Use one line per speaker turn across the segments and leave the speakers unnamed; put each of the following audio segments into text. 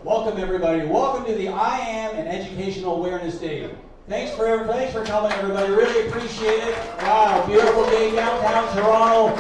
Welcome everybody. Welcome to the I Am an Educational Awareness Day. Thanks for coming, everybody. Really appreciate it. Wow, beautiful day downtown Toronto.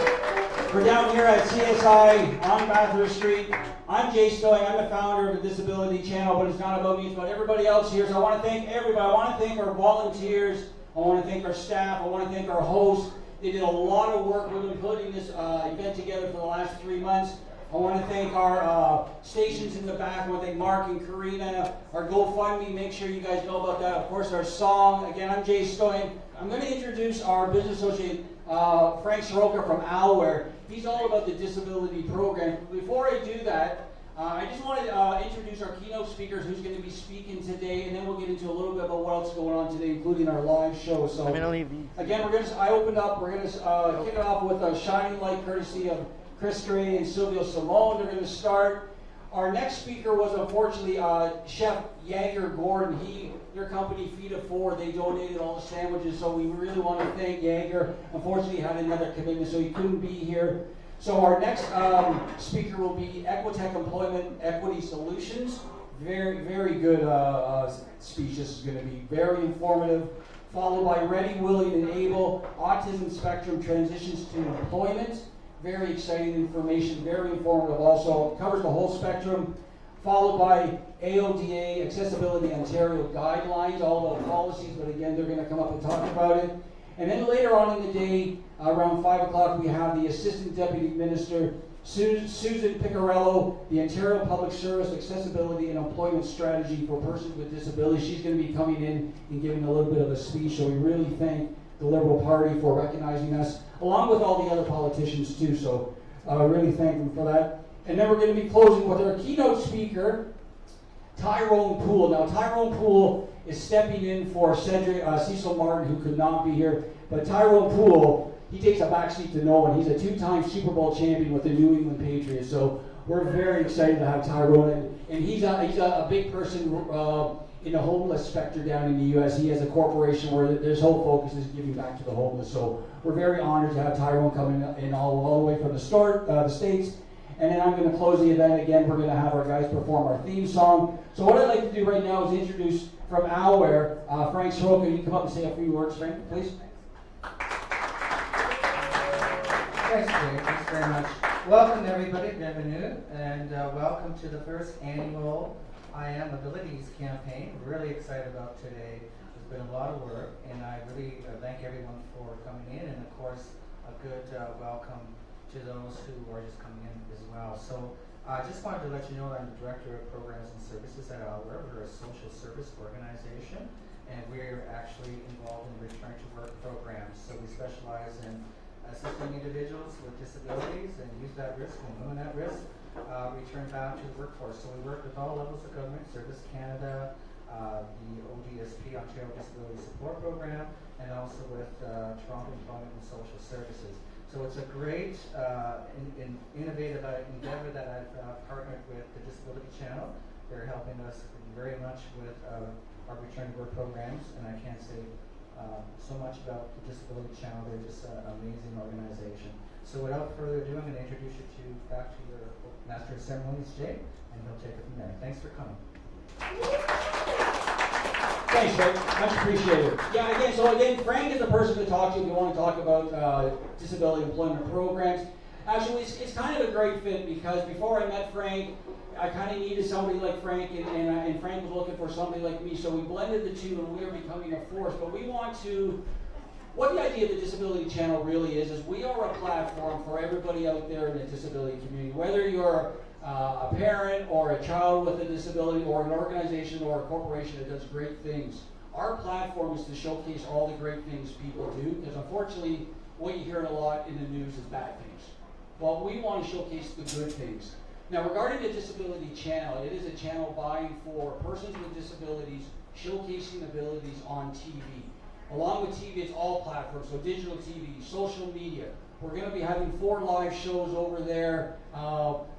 We're down here at CSI on Bathurst Street. I'm Jay Stoy. I'm the founder of the Disability Channel, but it's not about me, it's about everybody else here. So I want to thank everybody. I want to thank our volunteers. I want to thank our staff. I want to thank our hosts. They did a lot of work. We've been putting this event together for the last 3 months. I want to thank our stations in the back. I want to thank Mark and Karina, our GoFundMe. Make sure you guys know about that. Of course, our song. Again, I'm Jay Stoyan. I'm going to introduce our business associate, Frank Soroka from Alware. He's all about the disability program. Before I do that, I just want to introduce our keynote speakers who's going to be speaking today, and then we'll get into a little bit about what else is going on today, including our live show. So, again, we're going to kick it off with a shining light courtesy of Chris Gray and Silvio Simone. They're going to start. Our next speaker was unfortunately Chef Jaeger Gordon. Their company Feed of Four, they donated all the sandwiches, so we really want to thank Jaeger. Unfortunately, he had another commitment, so he couldn't be here. So our next speaker will be Equitech Employment Equity Solutions. Very, very good speech. This is going to be very informative. Followed by Ready, Willing, and Able, Autism Spectrum Transitions to Employment. Very exciting information, very informative also. Covers the whole spectrum. Followed by AODA, Accessibility Ontario Guidelines, all about policies, but again, they're going to come up and talk about it. And then later on in the day, around 5 o'clock, we have the Assistant Deputy Minister, Susan Piccarello, the Ontario Public Service Accessibility and Employment Strategy for Persons with Disabilities. She's going to be coming in and giving a little bit of a speech, so we really thank the Liberal Party for recognizing us, along with all the other politicians too, so really thank them for that. And then we're going to be closing with our keynote speaker, Tyrone Poole. Now Tyrone Poole is stepping in for Cecil Martin, who could not be here, but Tyrone Poole, he takes a backseat to no one. He's a two-time Super Bowl champion with the New England Patriots, so we're very excited to have Tyrone, and he's a big person in the homeless sector down in the U.S. He has a corporation where his whole focus is giving back to the homeless. So we're very honored to have Tyrone coming in all the way from the States. And then I'm going to close the event again. We're going to have our guys perform our theme song. So what I'd like to do right now is introduce from Alware, Frank Soroka. You can come up and say a few words, Frank, please.
Thanks, Jay. Thanks very much. Welcome, everybody. Bienvenue. And welcome to the first annual I Am Abilities campaign. We're really excited about today. There's been a lot of work, and I really thank everyone for coming in, and of course, a good welcome to those who are just coming in as well. So I just wanted to let you know that I'm the Director of Programs and Services at Alware. We're a social service organization, and we're actually involved in return to work programs. So we specialize in assisting individuals with disabilities and youth at risk and women at risk return back to the workforce. So we work with all levels of government, Service Canada, the ODSP, Ontario Disability Support Program, and also with Toronto Employment and Social Services. So it's a great innovative endeavor that I've partnered with the Disability Channel. They're helping us very much with our return to work programs, and I can't say so much about the Disability Channel. They're just an amazing organization. So without further ado, I'm going to introduce you back to your Master of Ceremonies, Jay, and he'll take it from there. Thanks for coming.
Thanks, Frank. Much appreciated. Yeah, again, Frank is the person to talk to if you want to talk about disability employment programs. Actually, it's kind of a great fit because before I met Frank, I kind of needed somebody like Frank, and Frank was looking for somebody like me, so we blended the two and we are becoming a force. But we want to, what the idea of the Disability Channel really is we are a platform for everybody out there in the disability community, whether you're a parent or a child with a disability or an organization or a corporation that does great things. Our platform is to showcase all the great things people do, because unfortunately what you hear a lot in the news is bad things. Well, we want to showcase the good things. Now, regarding the Disability Channel, it is a channel by for persons with disabilities, showcasing abilities on TV. Along with TV, it's all platforms, so digital TV, social media. We're going to be having 4 live shows over there,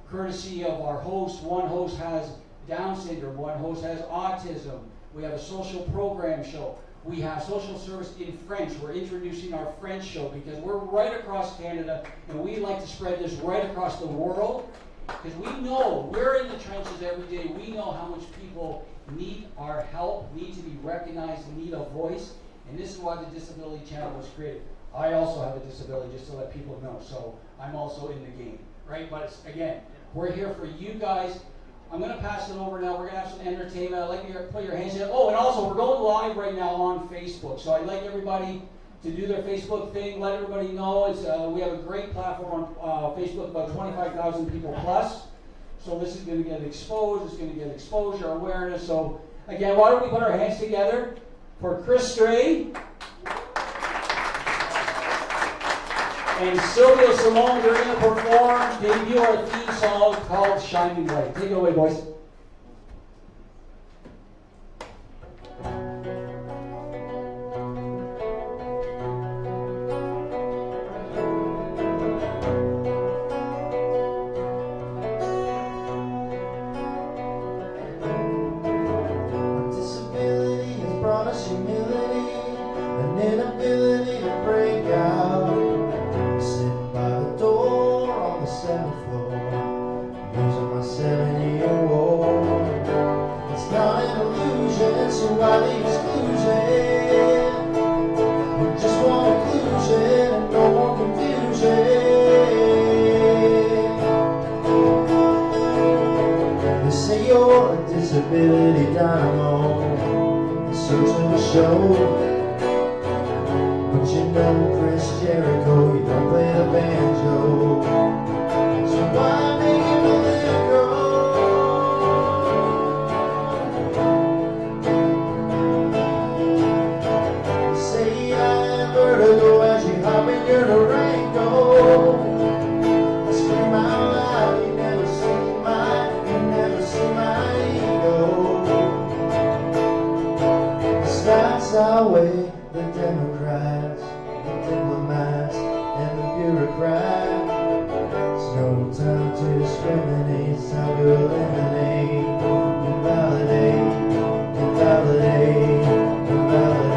courtesy of our hosts. One host has Down syndrome, one host has autism. We have a social program show. We have social service in French. We're introducing our French show because we're right across Canada, and we like to spread this right across the world. Because we know, we're in the trenches every day, we know how much people need our help, need to be recognized, need a voice, and this is why the Disability Channel was created. I also have a disability, just to let people know, so I'm also in the game, right? But again, we're here for you guys. I'm going to pass it over now. We're going to have some entertainment. I'd like you to put your hands in. Oh, and also, we're going live right now on Facebook, so I'd like everybody to do their Facebook thing, let everybody know. We have a great platform on Facebook, about 25,000 people plus. So this is going to get exposed, it's going to get exposure, awareness. So again, why don't we put our hands together for Chris Stray and Sylvia Simone. They're going to perform, debut our theme song called Shining Light. Take it away, boys.
Disability dynamo, search of a show. But you know Chris Jericho, you don't play the banjo. So why make him a little girl? You say I have vertigo as you hop in your Durango. I scream out loud, you never see my our way, the Democrats, the diplomats, and the bureaucrats. It's no time to discriminate, it's time to eliminate, invalidate, invalidate, invalidate.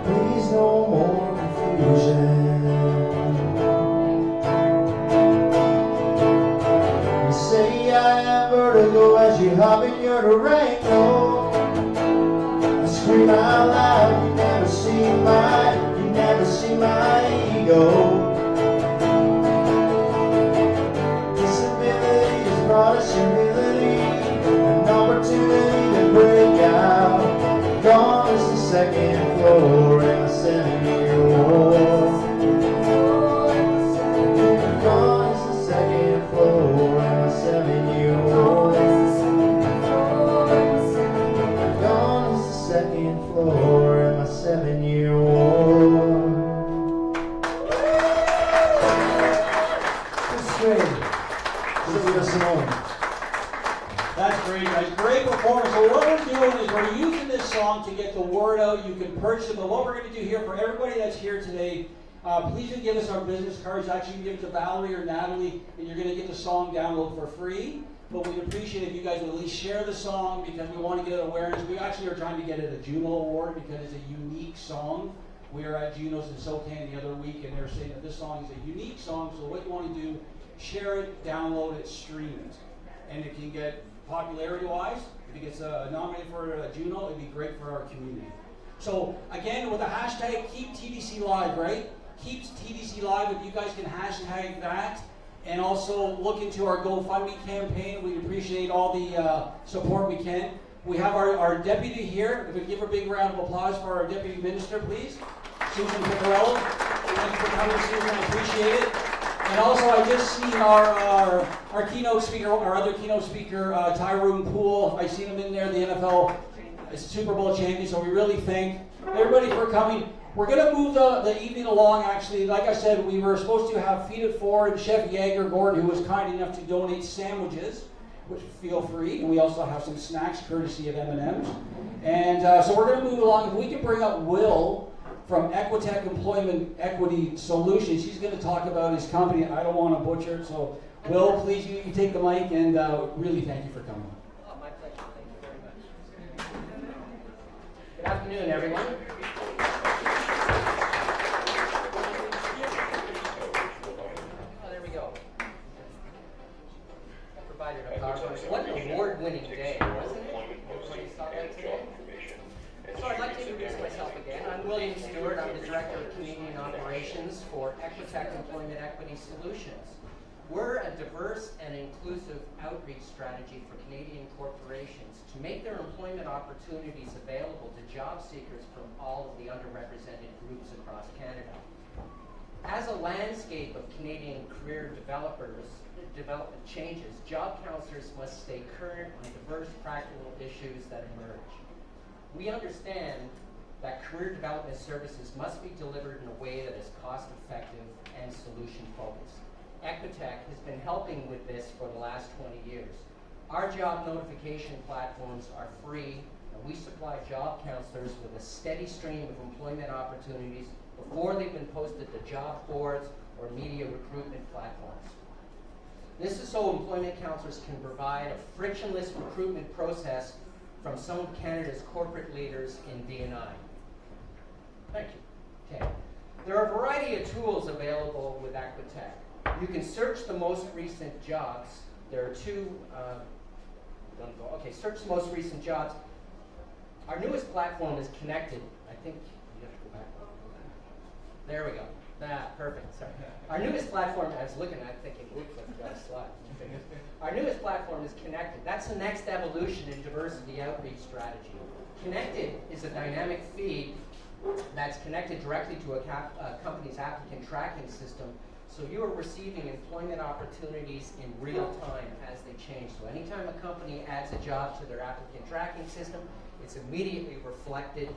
Please no more confusion. You say I have vertigo as you hop in your Durango. I scream out loud, you never see my ego. Disability has brought us humility, an opportunity to break out. Gone is the second floor in a 7-year war. Gone is the second floor in a 7-year war. Gone is the second floor in my 7-year war.
That's great.
Sylvia Simone.
That's great, guys. Great performance. So what we're doing is we're using this song to get the word out. You can purchase it. But what we're going to do here for everybody that's here today, please do give us our business cards. Actually, you can give it to Valerie or Natalie, and you're going to get the song download for free. But we'd appreciate if you guys would at least share the song because we want to get awareness. We actually are trying to get it a Juno Award because it's a unique song. We were at Juno's in SoCan the other week, and they were saying that this song is a unique song. So what you want to do, share it, download it, stream it. And it can get popularity-wise, if it gets nominated for a Juno, it'd be great for our community. So again, with the hashtag, keep TDC live, right? Keep TDC live. If you guys can hashtag that, and also look into our GoFundMe campaign. We appreciate all the support we can. We have our deputy here. If we give her a big round of applause for our deputy minister, please, Susan Piccarello. Thank you for coming, Susan. I appreciate it. And also, I just seen our keynote speaker, our other keynote speaker, Tyrone Poole. I seen him in there, the NFL Super Bowl champion. So we really thank everybody for coming. We're going to move the evening along, actually. Like I said, we were supposed to have Feed It Forward and Chef Jaeger Gordon, who was kind enough to donate sandwiches, which feel free. And we also have some snacks, courtesy of M&M's. And so we're going to move along. If we can bring up Will from Equitech Employment Equity Solutions. He's going to talk about his company. I don't want to butcher it. So, Will, please, you take the mic, and really thank you for coming.
Oh, my pleasure. Thank you very much. Good afternoon, everyone. Oh, there we go. I provided a PowerPoint. What an award-winning day, wasn't it? Everybody saw that today? So I'd like to introduce myself again. I'm William Stewart. I'm the Director of Canadian Operations for Equitech Employment Equity Solutions. We're a diverse and inclusive outreach strategy for Canadian corporations to make their employment opportunities available to job seekers from all of the underrepresented groups across Canada. As a landscape of Canadian career development changes, job counselors must stay current on diverse practical issues that emerge. We understand that career development services must be delivered in a way that is cost-effective and solution-focused. Equitech has been helping with this for the last 20 years. Our job notification platforms are free, and we supply job counselors with a steady stream of employment opportunities before they've been posted to job boards or media recruitment platforms. This is so employment counselors can provide a frictionless recruitment process from some of Canada's corporate leaders in D&I. Thank you. Okay. There are a variety of tools available with Equitech. You can search the most recent jobs. There are two, search the most recent jobs. Our newest platform is connected. I think you have to go back. There we go. Perfect, sorry. Our newest platform, I was looking at it thinking, oops, I forgot a slide. Our newest platform is Connected. That's the next evolution in diversity outreach strategy. Connected is a dynamic feed that's connected directly to a company's applicant tracking system, so you are receiving employment opportunities in real time as they change. So anytime a company adds a job to their applicant tracking system, it's immediately reflected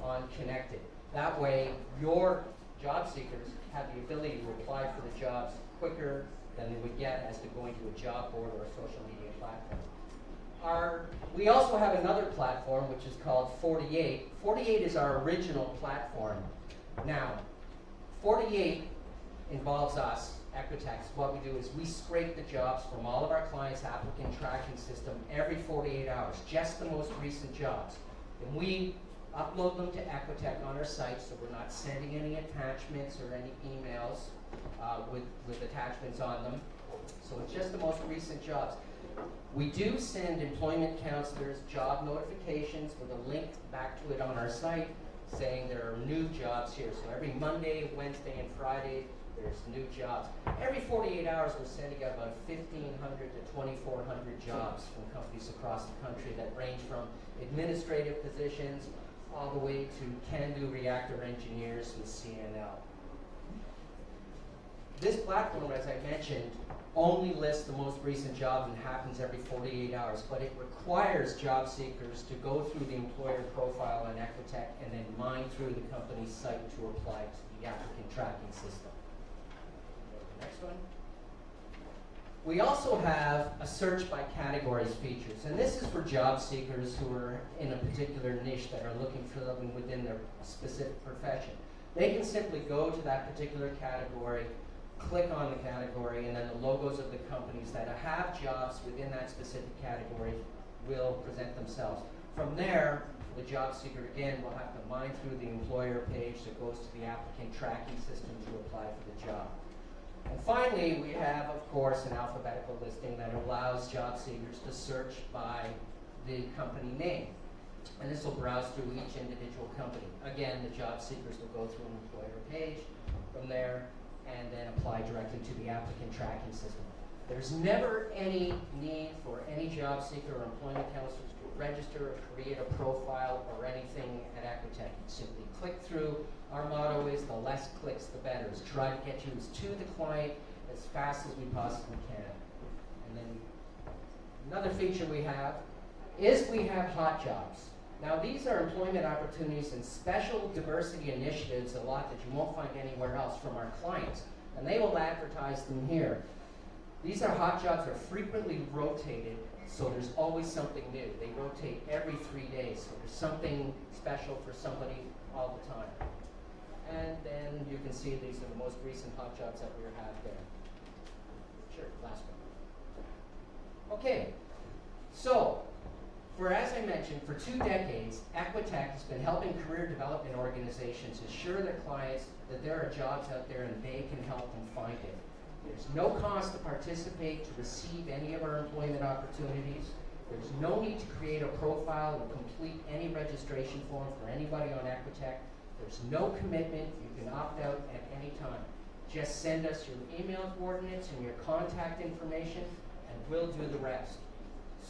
on Connected. That way, your job seekers have the ability to apply for the jobs quicker than they would get as to going to a job board or a social media platform. We also have another platform which is called 48. 48 is our original platform. Now, 48 involves us, Equitech. What we do is we scrape the jobs from all of our clients' applicant tracking system every 48 hours, just the most recent jobs. And we upload them to Equitech on our site, so we're not sending any attachments or any emails with attachments on them. So it's just the most recent jobs. We do send employment counselors job notifications with a link back to it on our site saying there are new jobs here. So every Monday, Wednesday, and Friday, there's new jobs. Every 48 hours, we're sending out about 1,500 to 2,400 jobs from companies across the country that range from administrative positions all the way to can-do reactor engineers with CNL. This platform, as I mentioned, only lists the most recent jobs and happens every 48 hours, but it requires job seekers to go through the employer profile on Equitech and then mine through the company's site to apply to the applicant tracking system. Next one. We also have a search by categories features, and this is for job seekers who are in a particular niche that are looking for something within their specific profession. They can simply go to that particular category, click on the category, and then the logos of the companies that have jobs within that specific category will present themselves. From there, the job seeker, again, will have to mine through the employer page that goes to the applicant tracking system to apply for the job. And finally, we have, of course, an alphabetical listing that allows job seekers to search by the company name. And this will browse through each individual company. Again, the job seekers will go through an employer page from there and then apply directly to the applicant tracking system. There's never any need for any job seeker or employment counselors to register or create a profile or anything at Equitech. You simply click through. Our motto is the less clicks, the better. Is try to get you to the client as fast as we possibly can. And then another feature we have is we have hot jobs. Now these are employment opportunities and special diversity initiatives, a lot that you won't find anywhere else from our clients. And they will advertise them here. These are hot jobs that are frequently rotated, so there's always something new. They rotate every 3 days, so there's something special for somebody all the time. And then you can see these are the most recent hot jobs that we have there. Sure, last one. Okay, so, as I mentioned, for 2 decades, Equitech has been helping career development organizations assure their clients that there are jobs out there and they can help them find it. There's no cost to participate to receive any of our employment opportunities. There's no need to create a profile or complete any registration form for anybody on Equitech. There's no commitment. You can opt out at any time. Just send us your email coordinates and your contact information, and we'll do the rest.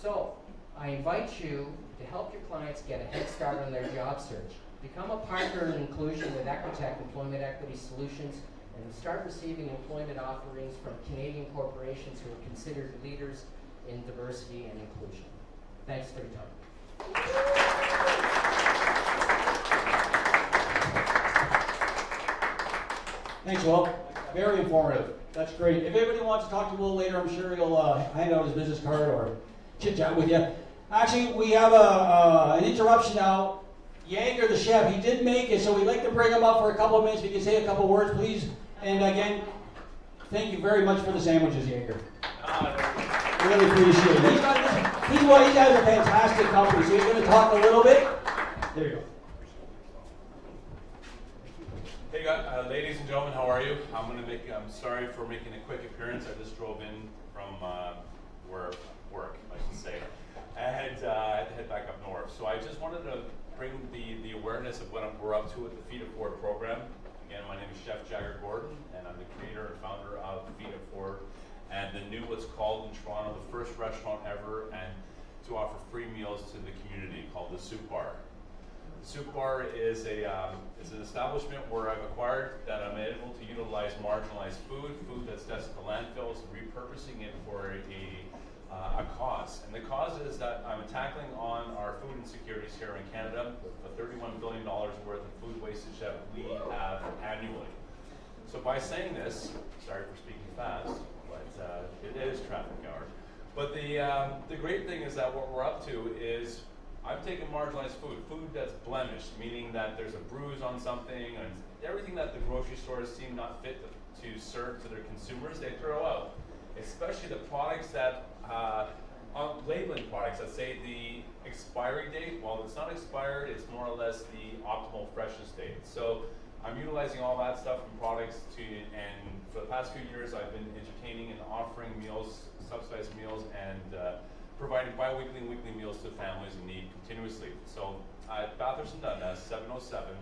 So, I invite you to help your clients get a head start on their job search. Become a partner in inclusion with Equitech Employment Equity Solutions, and start receiving employment offerings from Canadian corporations who are considered leaders in diversity and inclusion. Thanks for your time.
Thanks, Will. Very informative. That's great. If anybody wants to talk to Will later, I'm sure he'll hand out his business card or chit-chat with you. Actually, we have an interruption now. Jaeger, the chef, he did make it, so we'd like to bring him up for a couple of minutes. If you can say a couple words, please. And again, thank you very much for the sandwiches, Jaeger. Really appreciate it. He has a fantastic company, so he's going to talk a little bit. There you go.
Hey, ladies and gentlemen, how are you? I'm sorry for making a quick appearance. I just drove in from work, I should say, and I had to head back up north. So I just wanted to bring the awareness of what we're up to with the Feed It Forward program. Again, my name is Chef Jagger Gordon, and I'm the creator and founder of Feed It Forward, and the new what's called in Toronto the first restaurant ever and to offer free meals to the community called the Soup Bar. The Soup Bar is an establishment where I've acquired that I'm able to utilize marginalized food that's destined to landfills, and repurposing it for a cause. And the cause is that I'm tackling on our food insecurities here in Canada with the $31 billion worth of food wastage that we have annually. So by saying this, sorry for speaking fast, but it is traffic hour. But the great thing is that what we're up to is I'm taking marginalized food that's blemished, meaning that there's a bruise on something, and everything that the grocery stores seem not fit to serve to their consumers, they throw out. Especially the products that, labeling products that say the expiry date, well, it's not expired, it's more or less the optimal freshness date. So I'm utilizing all that stuff from products and for the past few years I've been entertaining and offering meals, subsidized meals, and providing bi-weekly and weekly meals to families in need continuously. So at Bathurst and Dundas, 707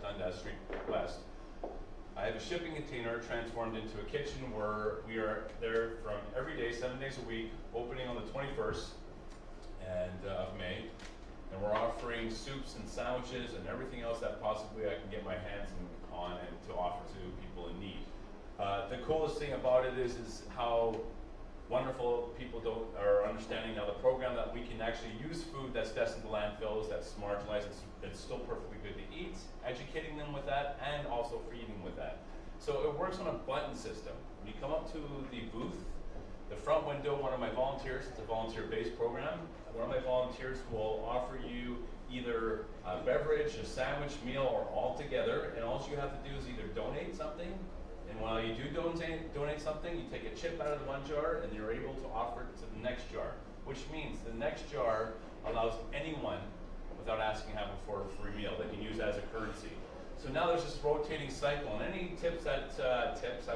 Dundas Street West, I have a shipping container transformed into a kitchen where we are there from every day, 7 days a week, opening on the 21st of May. And we're offering soups and sandwiches and everything else that possibly I can get my hands on and to offer to people in need. The coolest thing about it is how wonderful people are understanding now the program that we can actually use food that's destined to landfills, that's marginalized, it's still perfectly good to eat, educating them with that, and also feeding with that. So it works on a button system. When you come up to the booth, the front window, one of my volunteers, it's a volunteer-based program, one of my volunteers will offer you either a beverage, a sandwich, meal, or all together, and all you have to do is either donate something, and while you do donate something, you take a chip out of the one jar and you're able to offer it to the next jar, which means the next jar allows anyone, without asking to have for a free meal, they can use as a currency. So now there's this rotating cycle, and any tips I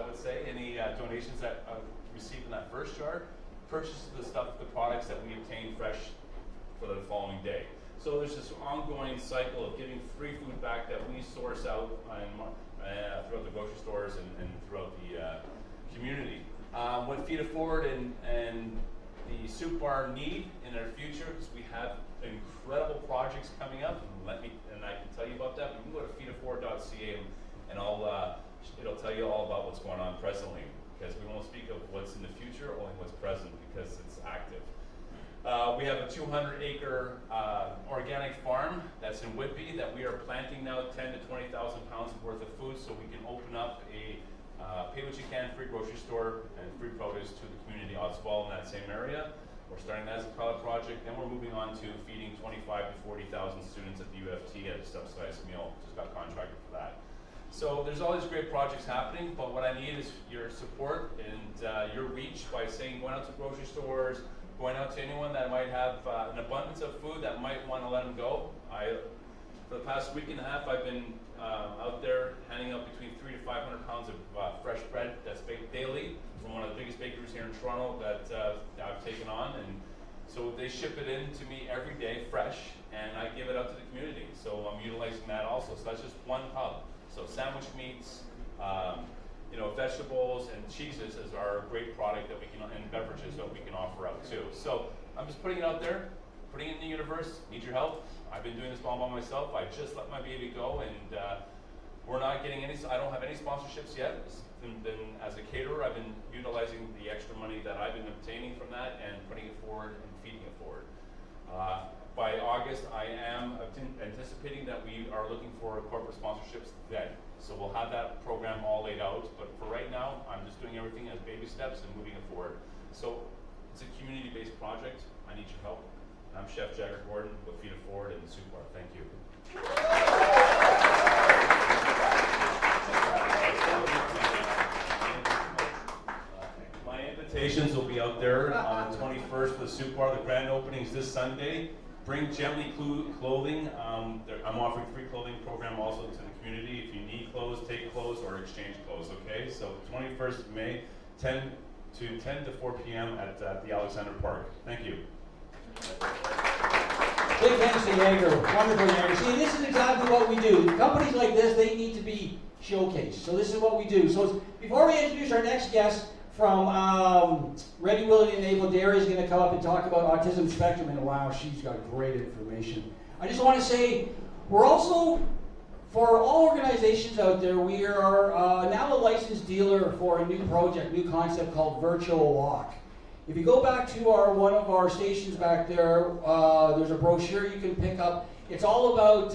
would say, any donations that received in that first jar, purchases the products that we obtain fresh for the following day. So there's this ongoing cycle of giving free food back that we source out throughout the grocery stores and throughout the community. What Feed It Forward and the Soup Bar need in our future, because we have incredible projects coming up, and I can tell you about that. You can go to feeditforward.ca and it'll tell you all about what's going on presently, because we won't speak of what's in the future, only what's present, because it's active. We have a 200-acre organic farm that's in Whitby that we are planting now 10 to 20,000 pounds worth of food, so we can open up a pay what you can free grocery store and free produce to the community as well in that same area. We're starting that as a pilot project, then we're moving on to feeding 25 to 40,000 students at the UFT at a subsidized meal. Just got contracted for that. So there's all these great projects happening, but what I need is your support and your reach by saying going out to grocery stores, going out to anyone that might have an abundance of food that might want to let them go. For the past week and a half, I've been out there handing out between 300 to 500 pounds of fresh bread that's baked daily from one of the biggest bakeries here in Toronto that I've taken on. And so they ship it in to me every day, fresh, and I give it out to the community. So I'm utilizing that also. So that's just one hub. So sandwich meats, vegetables and cheeses is our great product that we can, and beverages that we can offer out too. So I'm just putting it out there, putting it in the universe. Need your help. I've been doing this all by myself. I just let my baby go, and we're not getting any. I don't have any sponsorships yet. As a caterer, I've been utilizing the extra money that I've been obtaining from that and putting it forward and feeding it forward. By August, I am anticipating that we are looking for corporate sponsorships then. So we'll have that program all laid out. But for right now, I'm just doing everything as baby steps and moving it forward. So it's a community-based project. I need your help. I'm Chef Jagger Gordon with Feed It Forward and the Soup Bar. Thank you. My invitations will be out there on the 21st for the Soup Bar. The grand opening is this Sunday. Bring Gently clothing. I'm offering free clothing program also to the community. If you need clothes, take clothes or exchange clothes, okay? So 21st of May, 10 to 4 p.m. at the Alexander Park. Thank you.
Big thanks to Jaeger. Wonderful, Jaeger. See, this is exactly what we do. Companies like this, they need to be showcased. So this is what we do. So before we introduce our next guest from Ready, Willing, and Able, Dairy is going to come up and talk about autism spectrum. And wow, she's got great information. I just want to say, we're also, for all organizations out there, we are now a licensed dealer for a new project, new concept called Virtual Walk. If you go back to one of our stations back there, there's a brochure you can pick up. It's all about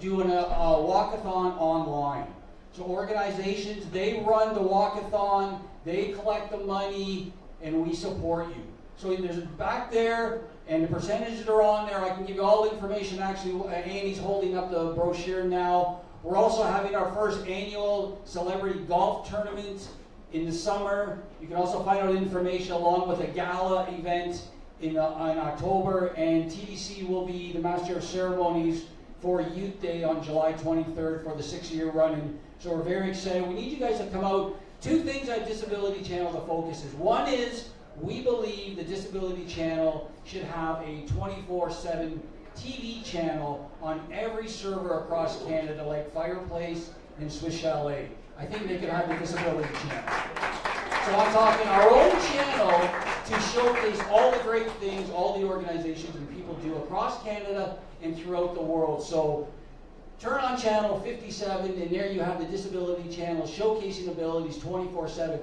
doing a walkathon online. So organizations, they run the walkathon, they collect the money, and we support you. So there's back there, and the percentages are on there. I can give you all the information. Actually, Annie's holding up the brochure now. We're also having our first annual celebrity golf tournament in the summer. You can also find out information along with a gala event in October, and TDC will be the Master of Ceremonies for Youth Day on July 23rd for the 6-year running. So we're very excited. We need you guys to come out. Two things at Disability Channel, the focus is. One is, we believe the Disability Channel should have a 24/7 TV channel on every server across Canada, like Fireplace and Swiss Chalet. I think they could have the Disability Channel. So I'm talking our own channel to showcase all the great things all the organizations and people do across Canada and throughout the world. So turn on channel 57, and there you have the Disability Channel showcasing abilities 24/7.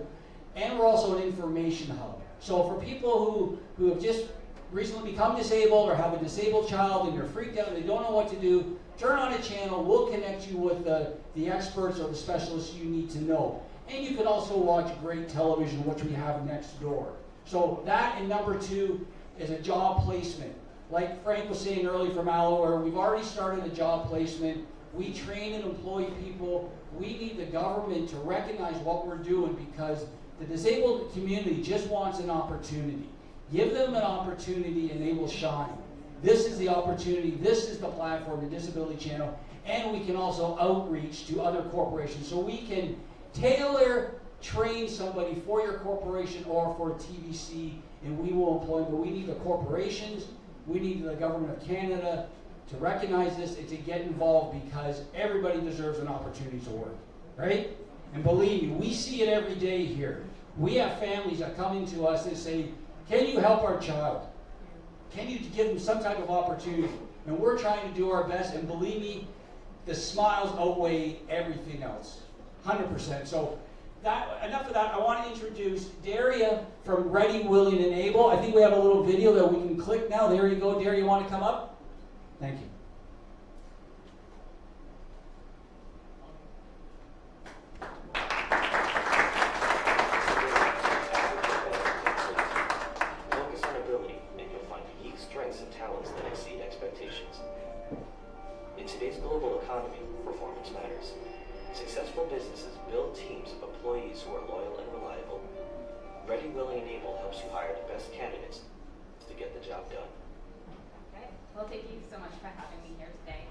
And we're also an information hub. So for people who have just recently become disabled or have a disabled child and you're freaked out and they don't know what to do, turn on a channel. We'll connect you with the experts or the specialists you need to know. And you can also watch great television, which we have next door. So that, and number 2 is a job placement. Like Frank was saying earlier from Alloware, we've already started a job placement. We train and employ people. We need the government to recognize what we're doing, because the disabled community just wants an opportunity. Give them an opportunity and they will shine. This is the opportunity. This is the platform, the Disability Channel. And we can also outreach to other corporations. So we can train somebody for your corporation or for TDC, and we will employ them. But we need the corporations, we need the government of Canada to recognize this and to get involved, because everybody deserves an opportunity to work, right? And believe me, we see it every day here. We have families that come into us and say, can you help our child? Can you give them some type of opportunity? And we're trying to do our best, and believe me, the smiles outweigh everything else, 100%. So enough of that. I want to introduce Daria from Ready, Willing, and Able. I think we have a little video that we can click now. There you go, Daria. You want to come up? Thank you.
Focus on ability, and you'll find unique strengths and talents that exceed expectations. In today's global economy, performance matters. Successful businesses build teams of employees who are loyal and reliable. Ready, Willing, and Able helps you hire the best candidates to get the job done.
Okay. Well, thank you so much for having me here today.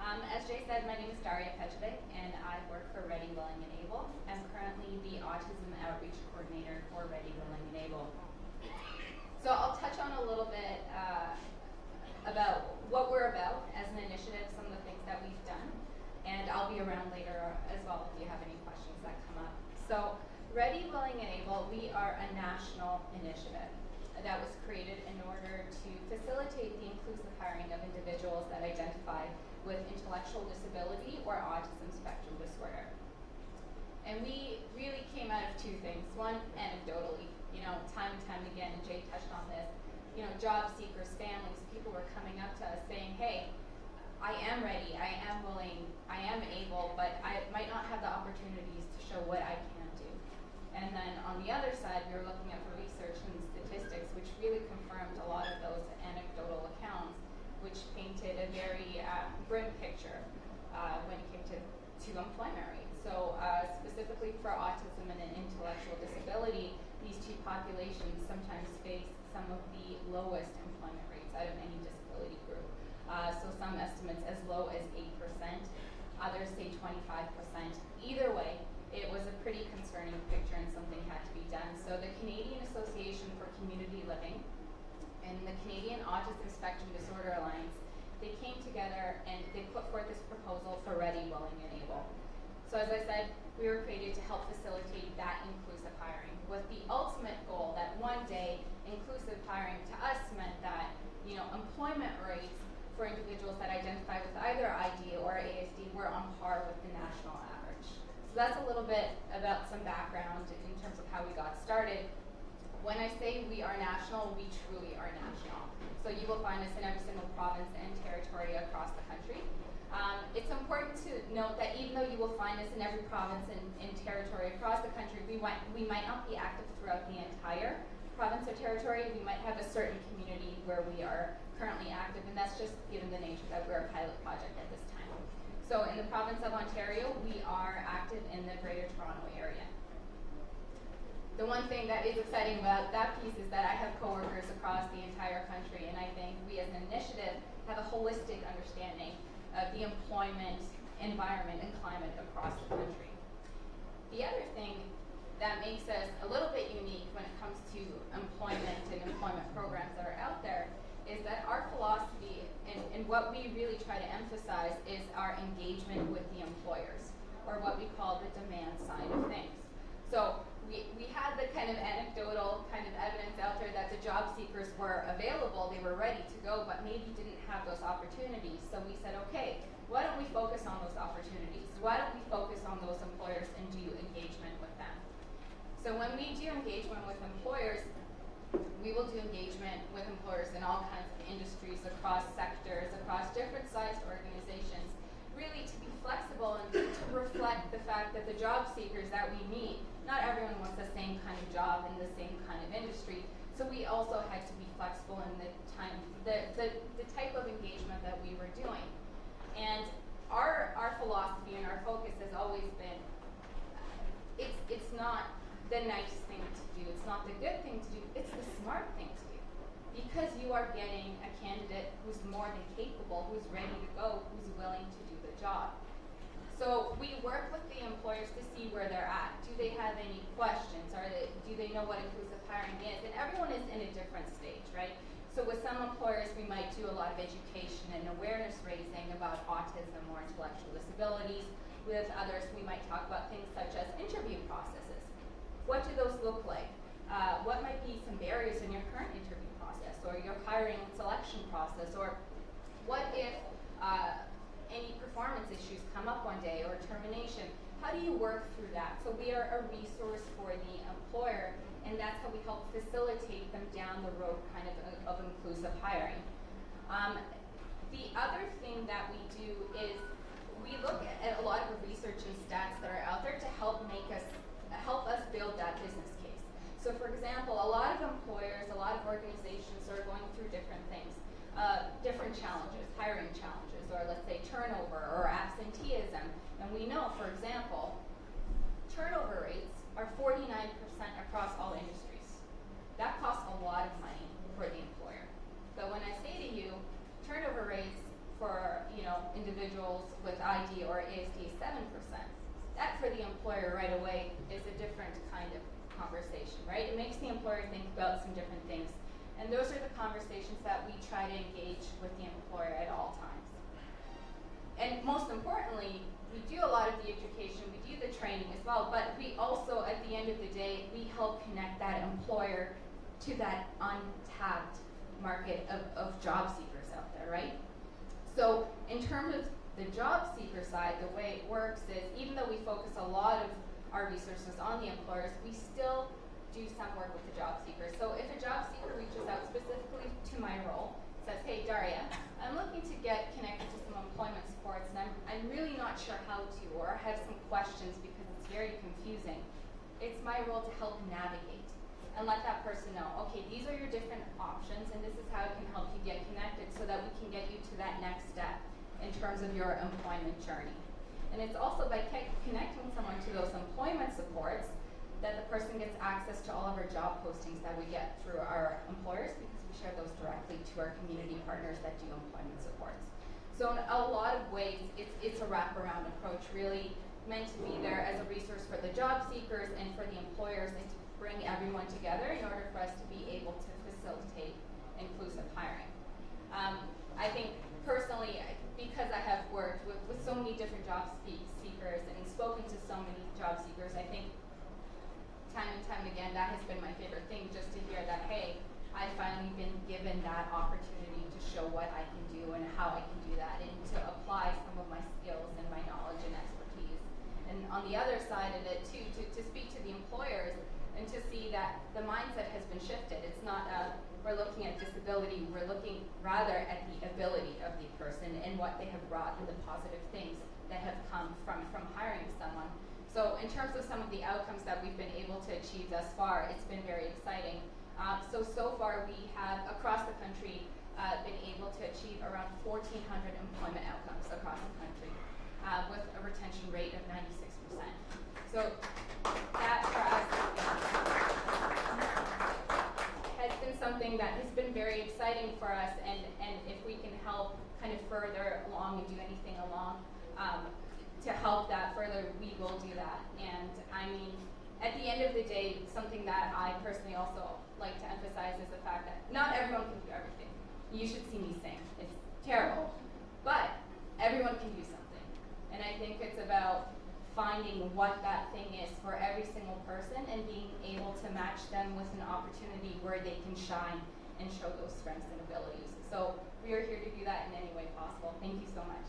As Jay said, my name is Daria Pejovic, and I work for Ready, Willing, and Able. I'm currently the Autism Outreach Coordinator for Ready, Willing, and Able. So I'll touch on a little bit about what we're about as an initiative, some of the things that we've done, and I'll be around later as well if you have any questions that come up. So Ready, Willing, and Able, we are a national initiative that was created in order to facilitate the inclusive hiring of individuals that identify with intellectual disability or autism spectrum disorder. And we really came out of two things. One, anecdotally, time and time again, and Jay touched on this, job seekers, families, people were coming up to us saying, hey, I am ready, I am willing, I am able, but I might not have the opportunities to show what I can do. And then on the other side, we were looking at the research and statistics, which really confirmed a lot of those anecdotal accounts, which painted a very grim picture when it came to employment rates. So specifically for autism and an intellectual disability, these two populations sometimes face some of the lowest employment rates out of any disability group. So some estimates as low as 8%, others say 25%. Either way, it was a pretty concerning picture and something had to be done. So the Canadian Association for Community Living and the Canadian Autism Spectrum Disorder Alliance, they came together and they put forth this proposal for Ready, Willing, and Able. So as I said, we were created to help facilitate that inclusive hiring with the ultimate goal that one day inclusive hiring to us meant that, employment rates for individuals that identify with either ID or ASD were on par with the national average. So that's a little bit about some background in terms of how we got started. When I say we are national, we truly are national. So you will find us in every single province and territory across the country. It's important to note that even though you will find us in every province and territory across the country, we might not be active throughout the entire province or territory. We might have a certain community where we are currently active, and that's just given the nature that we're a pilot project at this time. So in the province of Ontario, we are active in the Greater Toronto area. The one thing that is exciting about that piece is that I have coworkers across the entire country, and I think we as an initiative have a holistic understanding of the employment environment and climate across the country. The other thing that makes us a little bit unique when it comes to employment and employment programs that are out there is that our philosophy and what we really try to emphasize is our engagement with the employers, or what we call the demand side of things. So we had the kind of anecdotal kind of evidence out there that the job seekers were available, they were ready to go, but maybe didn't have those opportunities. So we said, okay, why don't we focus on those opportunities? Why don't we focus on those employers and do engagement with them? So when we do engagement with employers, we will do engagement with employers in all kinds of industries, across sectors, across different sized organizations, really to be flexible and to reflect the fact that the job seekers that we meet, not everyone wants the same kind of job in the same kind of industry. So we also had to be flexible in the type of engagement that we were doing. And our philosophy and our focus has always been, it's not the nice thing to do, it's not the good thing to do, it's the smart thing to do. Because you are getting a candidate who's more than capable, who's ready to go, who's willing to do the job. So we work with the employers to see where they're at. Do they have any questions? Do they know what inclusive hiring is? And everyone is in a different stage, right? So with some employers, we might do a lot of education and awareness raising about autism or intellectual disabilities. With others, we might talk about things such as interview processes. What do those look like? What might be some barriers in your current interview process or your hiring and selection process? Or what if any performance issues come up one day or termination? how do you work through that? So we are a resource for the employer, and that's how we help facilitate them down the road kind of inclusive hiring. The other thing that we do is we look at a lot of the research and stats that are out there to help us build that business case. So for example, a lot of employers, a lot of organizations are going through different things, different challenges, hiring challenges, or let's say turnover or absenteeism. And we know, for example, turnover rates are 49% across all industries. That costs a lot of money for the employer. But when I say to you, turnover rates for individuals with ID or ASD is 7%, that for the employer right away is a different kind of conversation, right? It makes the employer think about some different things. And those are the conversations that we try to engage with the employer at all times. And most importantly, we do a lot of the education, we do the training as well, but we also, at the end of the day, we help connect that employer to that untapped market of job seekers out there, right? So in terms of the job seeker side, the way it works is, even though we focus a lot of our resources on the employers, we still do some work with the job seekers. So if a job seeker reaches out specifically to my role, says, hey Daria, I'm looking to get connected to some employment supports and I'm really not sure how to, or I have some questions because it's very confusing, it's my role to help navigate and let that person know, okay, these are your different options and this is how it can help you get connected so that we can get you to that next step in terms of your employment journey. And it's also by connecting someone to those employment supports that the person gets access to all of our job postings that we get through our employers, because we share those directly to our community partners that do employment supports. So in a lot of ways, it's a wraparound approach, really meant to be there as a resource for the job seekers and for the employers, and to bring everyone together in order for us to be able to facilitate inclusive hiring. I think personally, because I have worked with so many different job seekers and spoken to so many job seekers, I think time and time again, that has been my favorite thing, just to hear that, hey, I've finally been given that opportunity to show what I can do and how I can do that, and to apply some of my skills and my knowledge and expertise. And on the other side of it too, to speak to the employers and to see that the mindset has been shifted. It's not we're looking at disability, we're looking rather at the ability of the person and what they have brought and the positive things that have come from hiring someone. So in terms of some of the outcomes that we've been able to achieve thus far, it's been very exciting. So far we have, across the country, been able to achieve around 1,400 employment outcomes across the country, with a retention rate of 96%. So that for us has been something that has been very exciting for us, and if we can help kind of further along and do anything along to help that further, we will do that. And I mean, at the end of the day, something that I personally also like to emphasize is the fact that not everyone can do everything. You should see me sing. It's terrible. But everyone can do something. And I think it's about finding what that thing is for every single person and being able to match them with an opportunity where they can shine and show those strengths and abilities. So we are here to do that in any way possible. Thank you so much.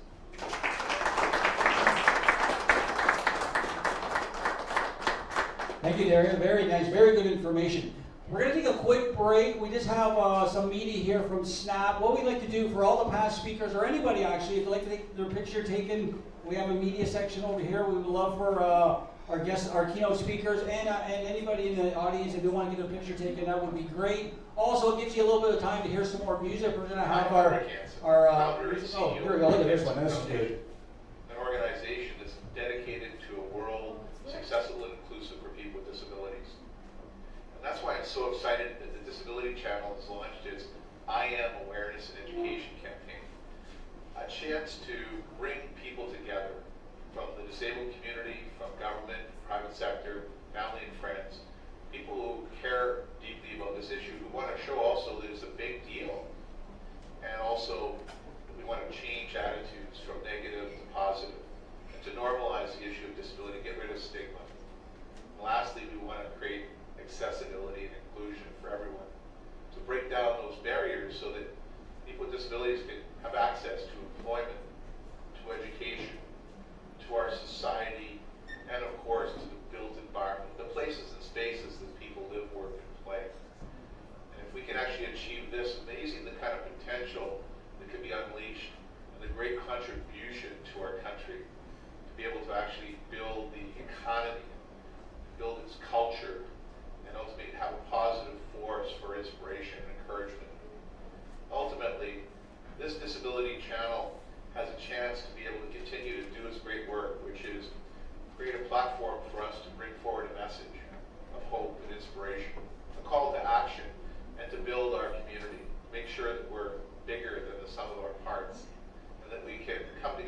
Thank you, Daria. Very nice, very good information. We're going to take a quick break. We just have some media here from SNAP. What we'd like to do for all the past speakers, or anybody actually, if you'd like to take their picture taken, we have a media section over here. We would love for our guests, our keynote speakers, and anybody in the audience, if you want to get a picture taken, that would be great. Also, it gives you a little bit of time to hear some more music. We're going to have our oh, here we go. Look at this one. This is good.
An organization that's dedicated to a world successful and inclusive for people with disabilities. And that's why I'm so excited that the Disability Channel has launched its I Am Awareness and Education campaign. A chance to bring people together from the disabled community, from government, private sector, family and friends, people who care deeply about this issue, who want to show also that it's a big deal. And also, we want to change attitudes from negative to positive, and to normalize the issue of disability, get rid of stigma. And lastly, we want to create accessibility and inclusion for everyone, to break down those barriers so that people with disabilities can have access to employment, to education, to our society,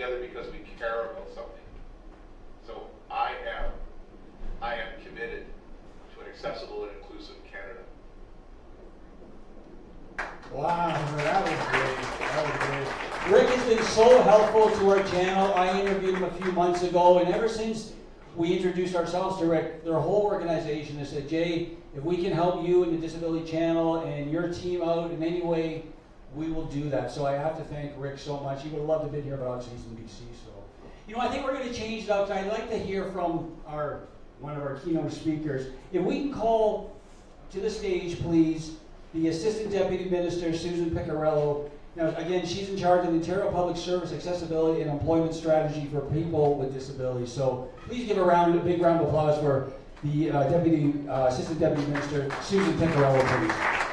together because we care about something. So I am committed to an accessible and inclusive Canada.
Wow, that was great. That was great. Rick has been so helpful to our channel. I interviewed him a few months ago, and ever since we introduced ourselves to Rick, their whole organization has said, Jay, if we can help you in the Disability Channel and your team out in any way, we will do that. So I have to thank Rick so much. He would have loved to have been here, but obviously he's in BC. So, I think we're going to change it up. I'd like to hear from one of our keynote speakers. If we can call to the stage, please, the Assistant Deputy Minister, Susan Piccarello. Now, again, she's in charge of the Ontario Public Service Accessibility and Employment Strategy for People with Disabilities. So please give a big round of applause for the Assistant Deputy Minister, Susan Piccarello, please.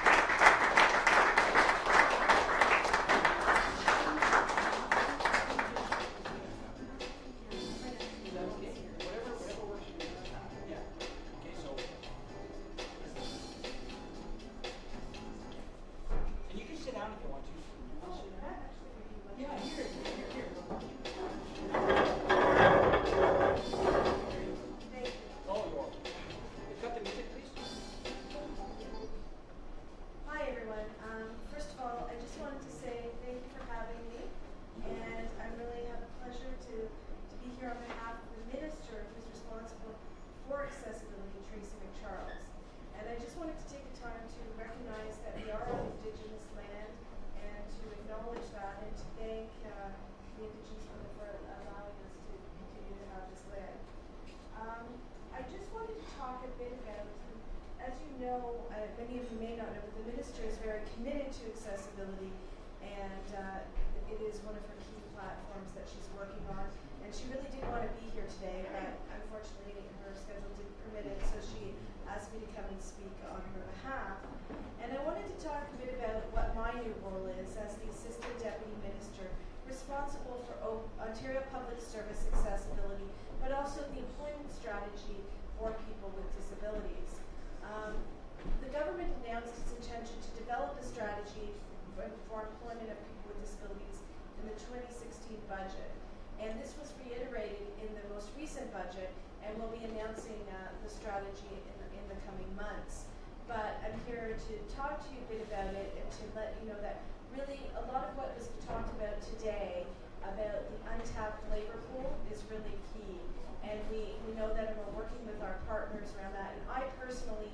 Many of you may not know, but the Minister is very committed to accessibility, and it is one of her key platforms that she's working on. And she really did want to be here today, but unfortunately her schedule didn't permit it, so she asked me to come and speak on her behalf. And I wanted to talk a bit about what my new role is as the Assistant Deputy Minister, responsible for Ontario Public Service accessibility, but also the employment strategy for people with disabilities. The government announced its intention to develop a strategy for employment of people with disabilities in the 2016 budget. And this was reiterated in the most recent budget, and we'll be announcing the strategy in the coming months. But I'm here to talk to you a bit about it and to let you know that really a lot of what was talked about today about the untapped labor pool is really key. And we know that, and we're working with our partners around that. And I personally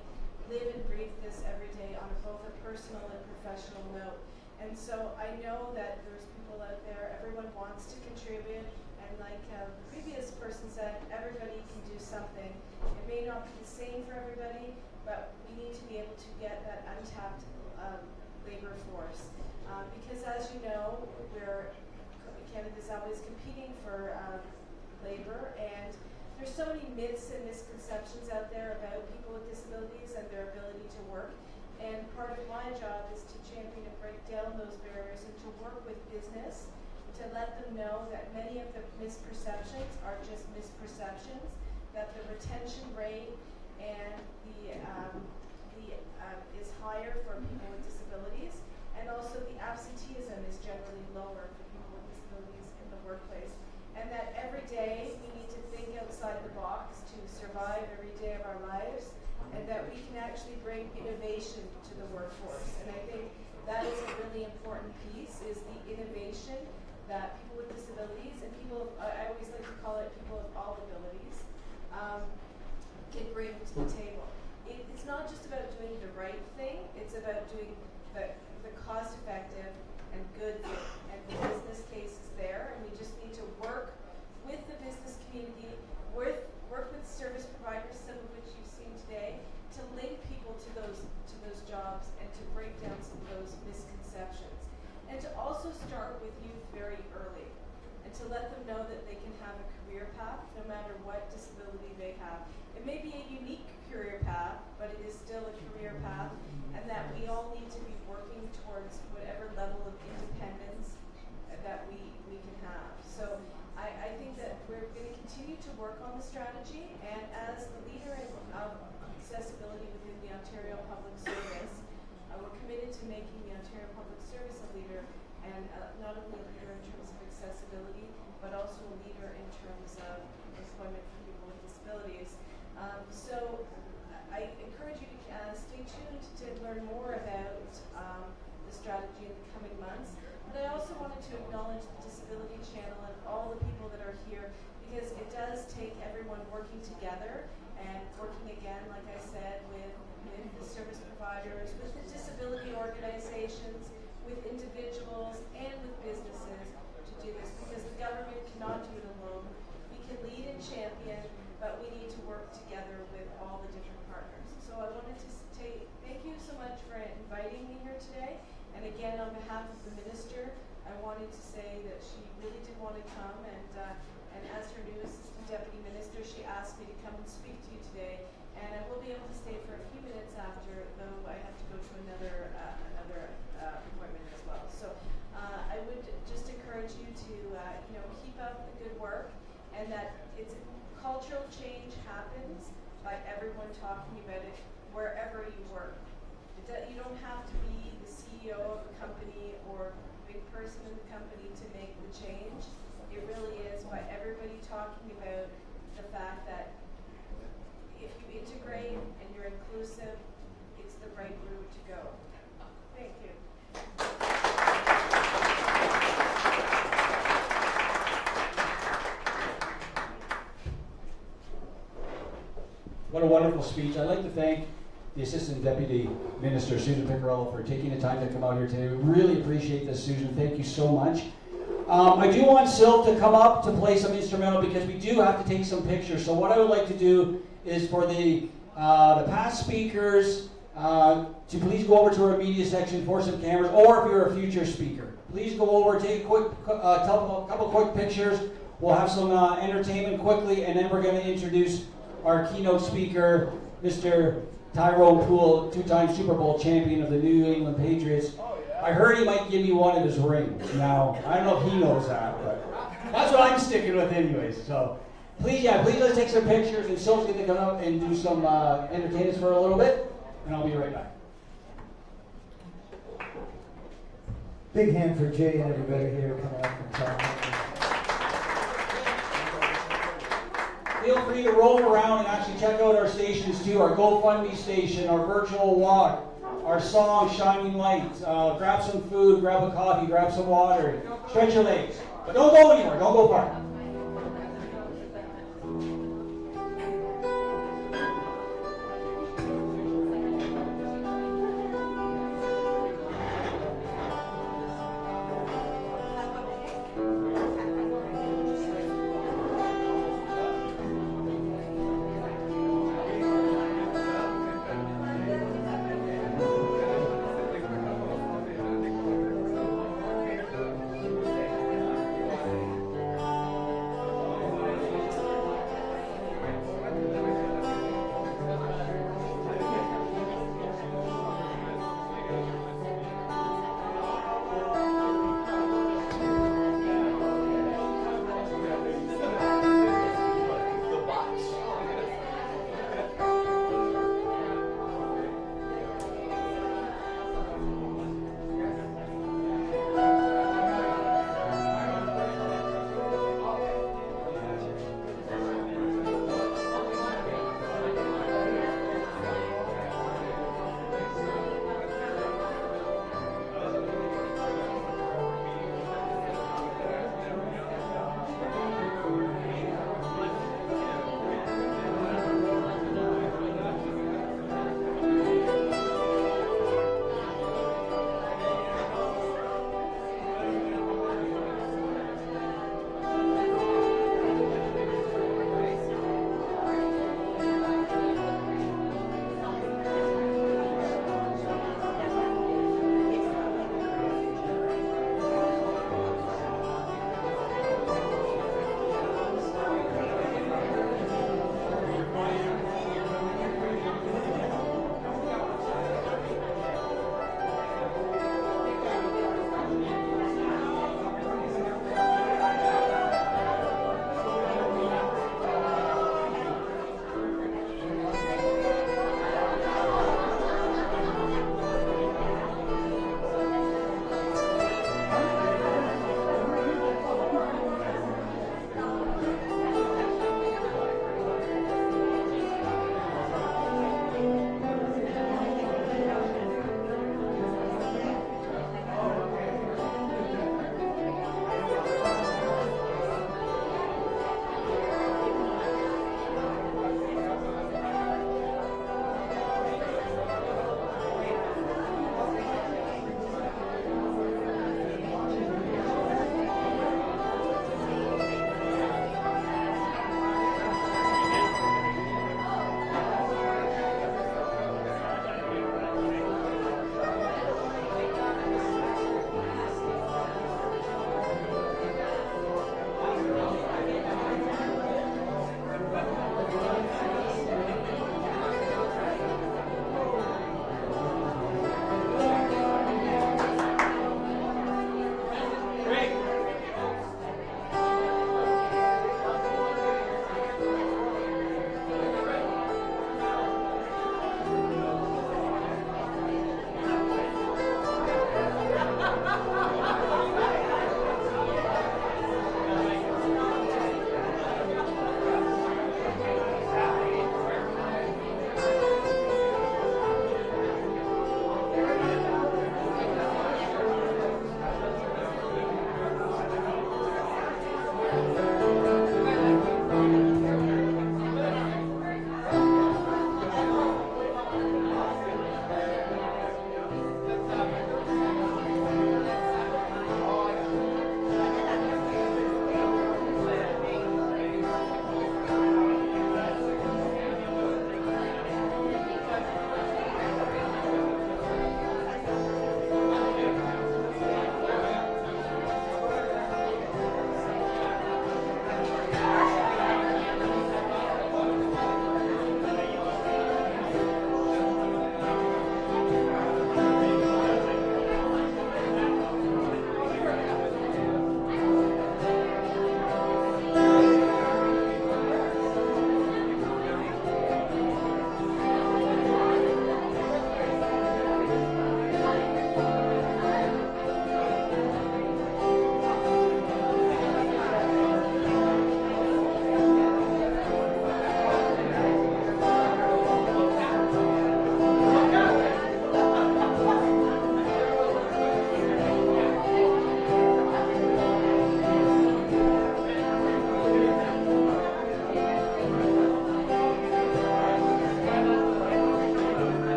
live and breathe this every day on both a personal and professional note. And so I know that there's people out there, everyone wants to contribute, and like the previous person said, everybody can do something. It may not be the same for everybody, but we need to be able to get that untapped labor force. Because as you know, Canada's always competing for labor, and there's so many myths and misconceptions out there about people with disabilities and their ability to work. And part of my job is to champion and break down those barriers and to work with business to let them know that many of the misperceptions are just misperceptions, that the retention rate and is higher for people with disabilities, and also the absenteeism is generally lower for people with disabilities in the workplace. And that every day we need to think outside the box to survive every day of our lives, and that we can actually bring innovation to the workforce. And I think that is a really important piece, is the innovation that people with disabilities and people, I always like to call it people of all abilities, can bring to the table. It's not just about doing the right thing, it's about doing the cost-effective and good thing. And the business case is there, and we just need to work with the business community, work with service providers, some of which you've seen today, to link people to those jobs and to break down some of those misconceptions. And to also start with youth very early, and to let them know that they can have a career path no matter what disability they have. It may be a unique career path, but it is still a career path, and that we all need to be working towards whatever level of independence that we can have. So I think that we're going to continue to work on the strategy, and as the leader of accessibility within the Ontario Public Service, we're committed to making the Ontario Public Service a leader and not only a leader in terms of accessibility, but also a leader in terms of employment for people with disabilities. So I encourage you to stay tuned to learn more about the strategy in the coming months. But I also wanted to acknowledge the Disability Channel and all the people that are here, because it does take everyone working together and working again, like I said, with the service providers, with the disability organizations, with individuals, and with businesses to do this, because the government cannot do it alone. We can lead and champion, but we need to work together with all the different partners. So I wanted to thank you so much for inviting me here today. And again, on behalf of the minister, I wanted to say that she really did want to come, and as her new assistant deputy minister, she asked me to come and speak to you today. And I will be able to stay for a few minutes after, though I have to go to another appointment as well. So I would just encourage you to keep up the good work, and that it's cultural change happens by everyone talking about it wherever you work. You don't have to be the CEO of a company or big person in the company to make the change. It really is by everybody talking about the fact that if you integrate and you're inclusive, it's the right route to go. Thank you.
What a wonderful speech. I'd like to thank the Assistant Deputy Minister, Susan Piccarello, for taking the time to come out here today. We really appreciate this, Susan. Thank you so much. I do want Sylv to come up to play some instrumental, because we do have to take some pictures. So what I would like to do is for the past speakers to please go over to our media section for some cameras, or if you're a future speaker, please go over, take a couple quick pictures. We'll have some entertainment quickly, and then we're going to introduce our keynote speaker, Mr. Tyrone Poole, two-time Super Bowl champion of the New England Patriots. I heard he might give me one of his rings. Now, I don't know if he knows that, but that's what I'm sticking with anyways. So please let's take some pictures, and Sylv's going to come out and do some entertainment for a little bit, and I'll be right back.
Big hand for Jay and everybody here coming out from South.
Feel free to roam around and actually check out our stations too, our GoFundMe station, our virtual walk, our song, Shining Lights. Grab some food, grab a coffee, grab some water, stretch your legs. But don't go anywhere, don't go far.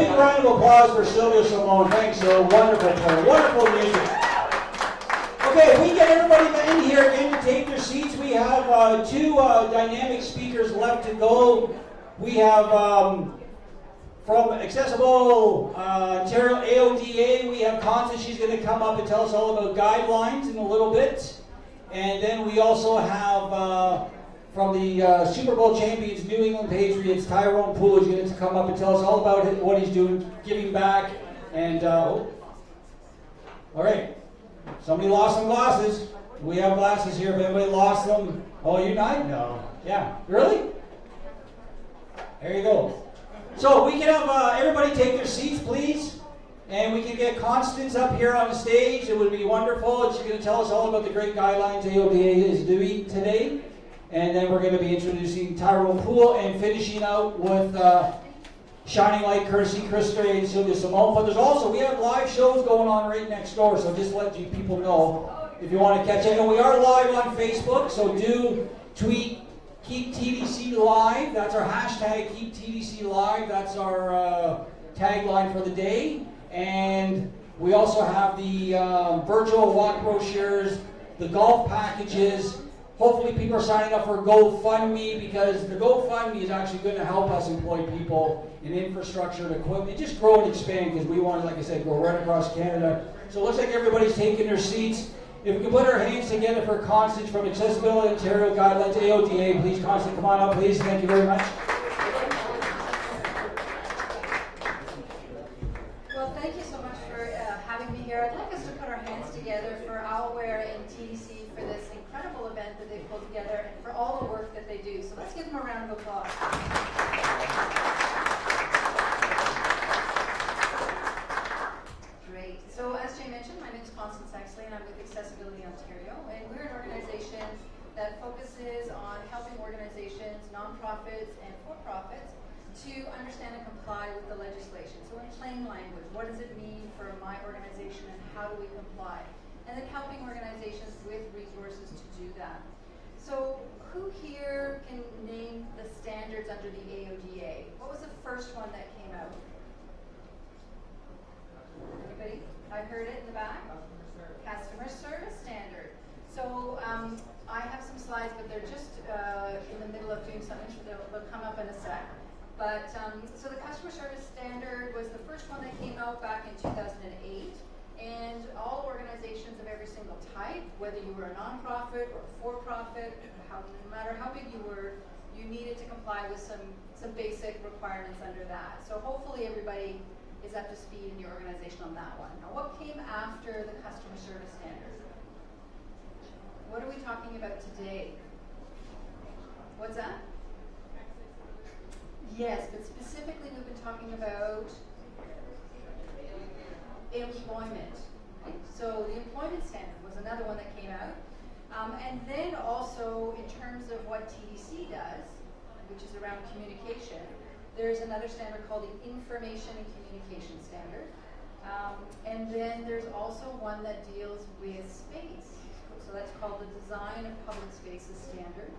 big round of applause for Sylvia Simone. Thanks, so wonderful player. Wonderful music. Okay, we get everybody in here again to take their seats. We have two dynamic speakers left to go. We have from Accessible Ontario AODA, we have Constance. She's going to come up and tell us all about guidelines in a little bit. And then we also have from the Super Bowl champions, New England Patriots, Tyrone Poole is going to come up and tell us all about what he's doing, giving back. And, all right. Somebody lost some glasses. We have glasses here. If anybody lost them, oh, you not? No. Yeah. Really? There you go. So we can have everybody take their seats, please. And we can get Constance up here on the stage. It would be wonderful. She's going to tell us all about the great guidelines AODA is doing today. And then we're going to be introducing Tyrone Poole and finishing out with Shining Light, Kirsty Christer, and Sylvia Simone. But there's also, we have live shows going on right next door, so just let you people know if you want to catch it. And we are live on Facebook, so do tweet Keep TDC Live. That's our hashtag, Keep TDC Live. That's our tagline for the day. And we also have the virtual walk brochures, the golf packages. Hopefully people are signing up for GoFundMe, because the GoFundMe is actually going to help us employ people in infrastructure and equipment. Just grow and expand, because we want to, like I said, go right across Canada. So it looks like everybody's taking their seats. If we can put our hands together for Constance from Accessibility Ontario Guidelines AODA. Please, Constance, come on up, please. Thank you very much.
Well, thank you so much for having me here. I'd like us to put our hands together for Owlware and TDC for this incredible event that they've pulled together and for all the work that they do. So let's give them a round of applause. Great. So as Jay mentioned, my name is Constance Exley and I'm with Accessibility Ontario. And we're an organization that focuses on helping organizations, nonprofits, and for-profits to understand and comply with the legislation. So in plain language, what does it mean for my organization and how do we comply? And then helping organizations with resources to do that. So who here can name the standards under the AODA? What was the first one that came out? Anybody? I heard it in the back. Customer service standard. So I have some slides, but they're just in the middle of doing something, so they'll come up in a sec. But so the customer service standard was the first one that came out back in 2008. And all organizations of every single type, whether you were a nonprofit or a for-profit, no matter how big you were, you needed to comply with some basic requirements under that. So hopefully everybody is up to speed in your organization on that one. Now, what came after the customer service standard? What are we talking about today? What's that? Yes, but specifically we've been talking about employment. Right? So the employment standard was another one that came out. And then also in terms of what TDC does, which is around communication, there's another standard called the Information and Communication Standard. And then there's also one that deals with space. So that's called the Design of Public Spaces Standard.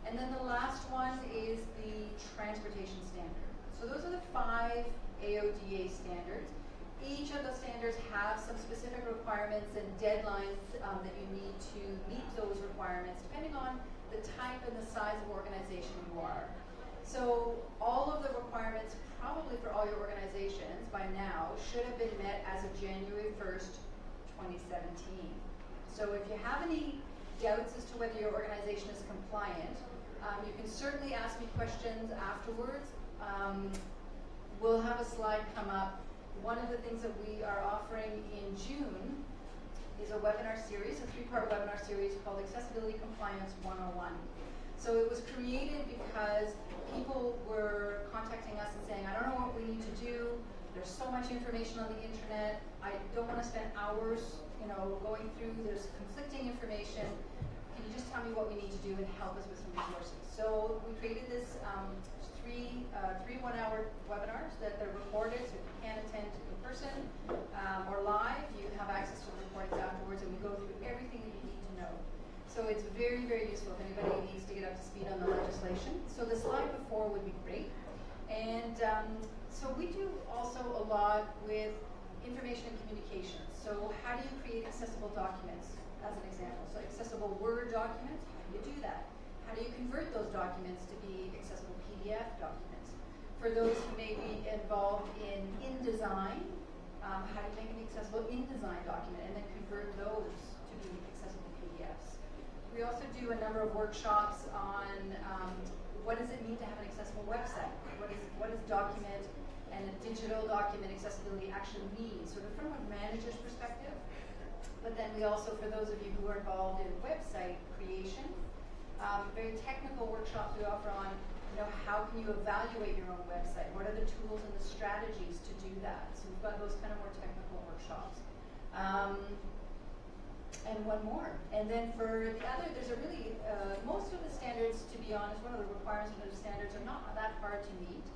And then the last one is the Transportation Standard. So those are the 5 AODA standards. Each of the standards have some specific requirements and deadlines that you need to meet those requirements depending on the type and the size of organization you are. So all of the requirements probably for all your organizations by now should have been met as of January 1st, 2017. So if you have any doubts as to whether your organization is compliant, you can certainly ask me questions afterwards. We'll have a slide come up. One of the things that we are offering in June is a webinar series, a 3-part webinar series called Accessibility Compliance 101. So it was created because people were contacting us and saying, I don't know what we need to do. There's so much information on the internet. I don't want to spend hours, going through. There's conflicting information. Can you just tell me what we need to do and help us with some resources? So we created this three 1-hour webinars that they're recorded, so if you can't attend in person or live, you have access to the recordings afterwards, and we go through everything that you need to know. So it's very, very useful if anybody needs to get up to speed on the legislation. So the slide before would be great. And so we do also a lot with information and communication. So how do you create accessible documents, as an example? So accessible Word documents, how do you do that? How do you convert those documents to be accessible PDF documents? For those who may be involved in InDesign, how do you make an accessible InDesign document and then convert those to be accessible PDFs? We also do a number of workshops on what does it mean to have an accessible website? What does document and a digital document accessibility actually mean? Sort of from a manager's perspective. But then we also, for those of you who are involved in website creation, very technical workshops we offer on, how can you evaluate your own website? What are the tools and the strategies to do that? So we've got those kind of more technical workshops. And one more. And then for the other, there's a really, most of the standards, to be honest, one of the requirements of the standards are not that hard to meet.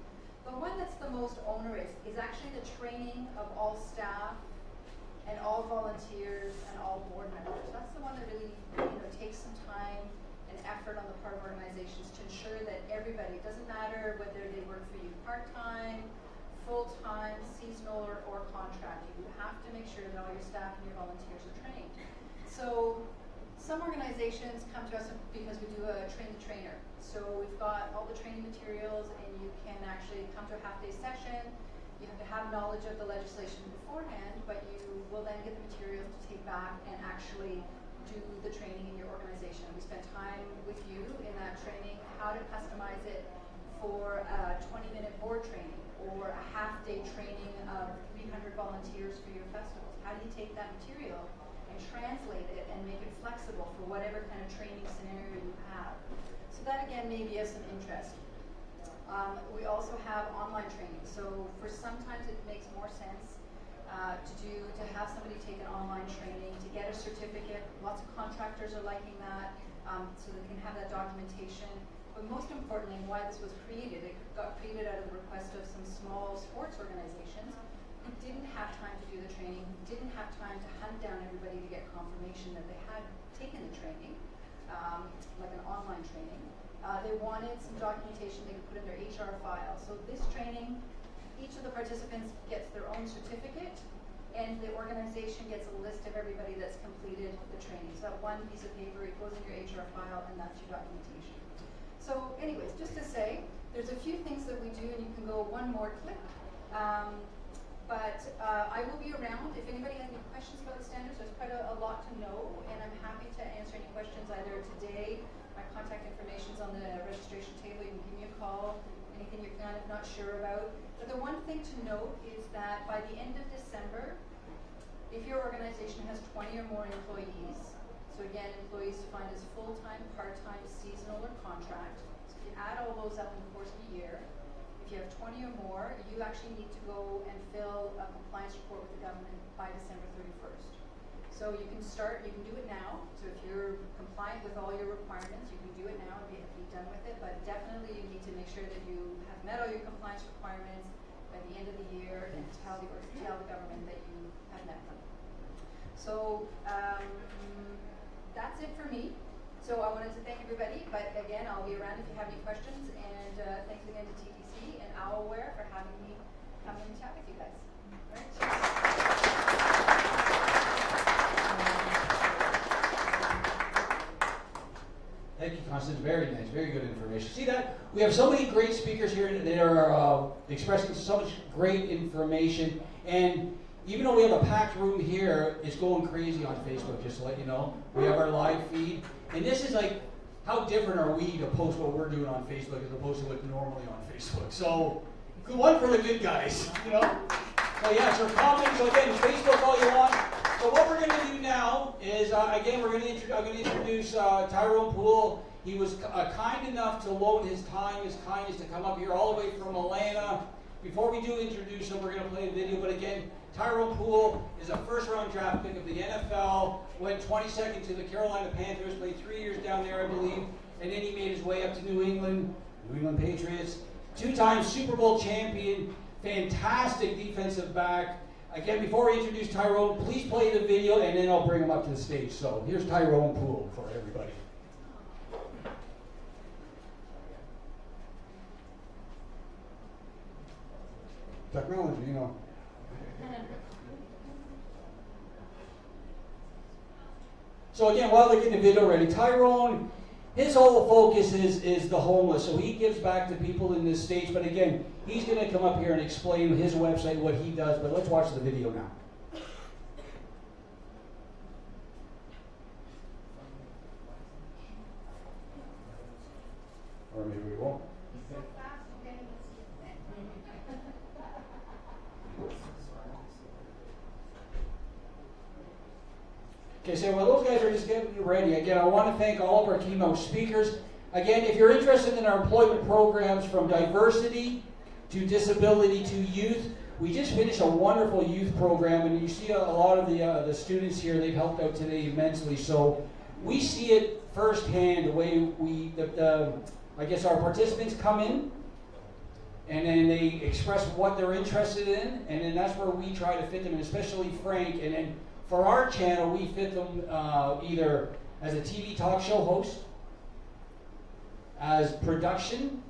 The one that's the most onerous is actually the training of all staff and all volunteers and all board members. That's the one that really takes some time and effort on the part of organizations to ensure that everybody, it doesn't matter whether they work for you part-time, full-time, seasonal, or contract, you have to make sure that all your staff and your volunteers are trained. So some organizations come to us because we do a train-the-trainer. So we've got all the training materials and you can actually come to a half-day session. You have to have knowledge of the legislation beforehand, but you will then get the materials to take back and actually do the training in your organization. We spend time with you in that training, how to customize it for a 20-minute board training or a half-day training of 300 volunteers for your festivals. How do you take that material and translate it and make it flexible for whatever kind of training scenario you have? So that again may be of some interest. We also have online training. So for sometimes it makes more sense to have somebody take an online training, to get a certificate. Lots of contractors are liking that, so they can have that documentation. But most importantly, why this was created, it got created out of the request of some small sports organizations who didn't have time to do the training, who didn't have time to hunt down everybody to get confirmation that they had taken the training, like an online training. They wanted some documentation they could put in their HR file. So this training, each of the participants gets their own certificate, and the organization gets a list of everybody that's completed the training. So that one piece of paper, it goes in your HR file, and that's your documentation. So anyways, just to say, there's a few things that we do, and you can go one more click. But I will be around. If anybody has any questions about the standards, there's quite a lot to know, and I'm happy to answer any questions either today. My contact information is on the registration table. You can give me a call, anything you're kind of not sure about. But the one thing to note is that by the end of December, if your organization has 20 or more employees, so again, employees defined as full-time, part-time, seasonal, or contract, so if you add all those up in the course of the year, if you have 20 or more, you actually need to go and fill a compliance report with the government by December 31st. So you can start, you can do it now. So if you're compliant with all your requirements, you can do it now and be done with it. But definitely you need to make sure that you have met all your compliance requirements by the end of the year and tell the government that you have met them. So that's it for me. So I wanted to thank everybody, but again, I'll be around if you have any questions. And thanks again to TDC and Owlware for having me come in and chat with you guys. All right.
Thank you, Constance. Very nice, very good information. See that? We have so many great speakers here that are expressing so much great information. And even though we have a packed room here, it's going crazy on Facebook, just to let you know. We have our live feed. And this is like, how different are we to post what we're doing on Facebook as opposed to what normally on Facebook? So, good one for the good guys, you know? So yeah, so comment. So again, Facebook all you want. So what we're going to do now is, again, I'm going to introduce Tyrone Poole. He was kind enough to loan his time, his kindness to come up here all the way from Atlanta. Before we do introduce him, we're going to play a video. But again, Tyrone Poole is a first-round draft pick of the NFL, went 22nd to the Carolina Panthers, played 3 years down there, I believe, and then he made his way up to New England Patriots. Two-time Super Bowl champion, fantastic defensive back. Again, before we introduce Tyrone, please play the video, and then I'll bring him up to the stage. So here's Tyrone Poole for everybody.
technology, you know.
So again, while they're getting the video ready, Tyrone, his whole focus is the homeless. So he gives back to people in this stage. But again, he's going to come up here and explain his website, what he does. But let's watch the video now.
Or maybe we won't.
Okay, so while those guys are just getting you ready, again, I want to thank all of our keynote speakers. Again, if you're interested in our employment programs from diversity to disability to youth, we just finished a wonderful youth program, and you see a lot of the students here, they've helped out today immensely. So we see it firsthand, the way I guess our participants come in, and then they express what they're interested in, and then that's where we try to fit them, and especially Frank. And then for our channel, we fit them either as a TV talk show host, as production,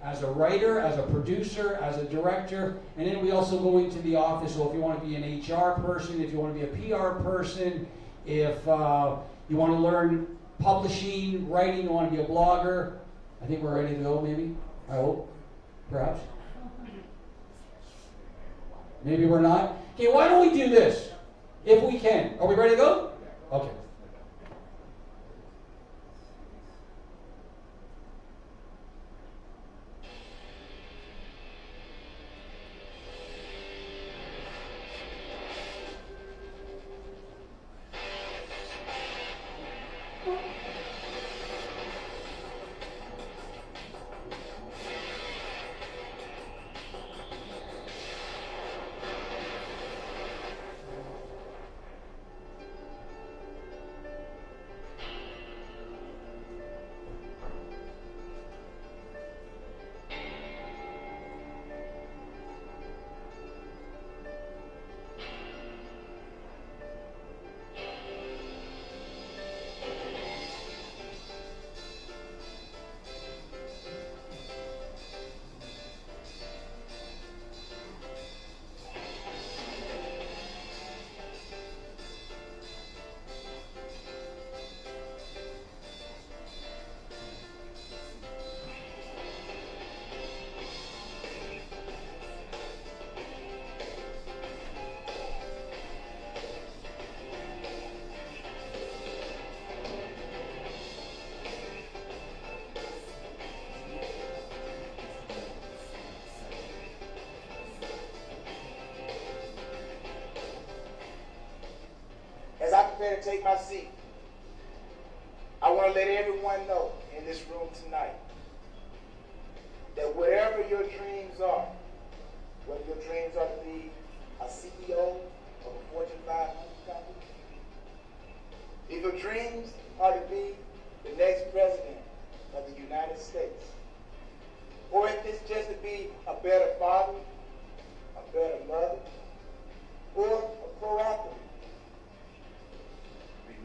as a writer, as a producer, as a director, and then we also go into the office. So if you want to be an HR person, if you want to be a PR person, if you want to learn publishing, writing, you want to be a blogger, I think we're ready to go, maybe, I hope, perhaps. Maybe we're not. Okay, why don't we do this, if we can? Are we ready to go? Okay.
As I prepare to take my seat, I want to let everyone know in this room tonight that whatever your dreams are, whether your dreams are to be a CEO of a Fortune 500 company, if your dreams are to be the next president of the United States, or if it's just to be a better father, a better mother, or a pro athlete,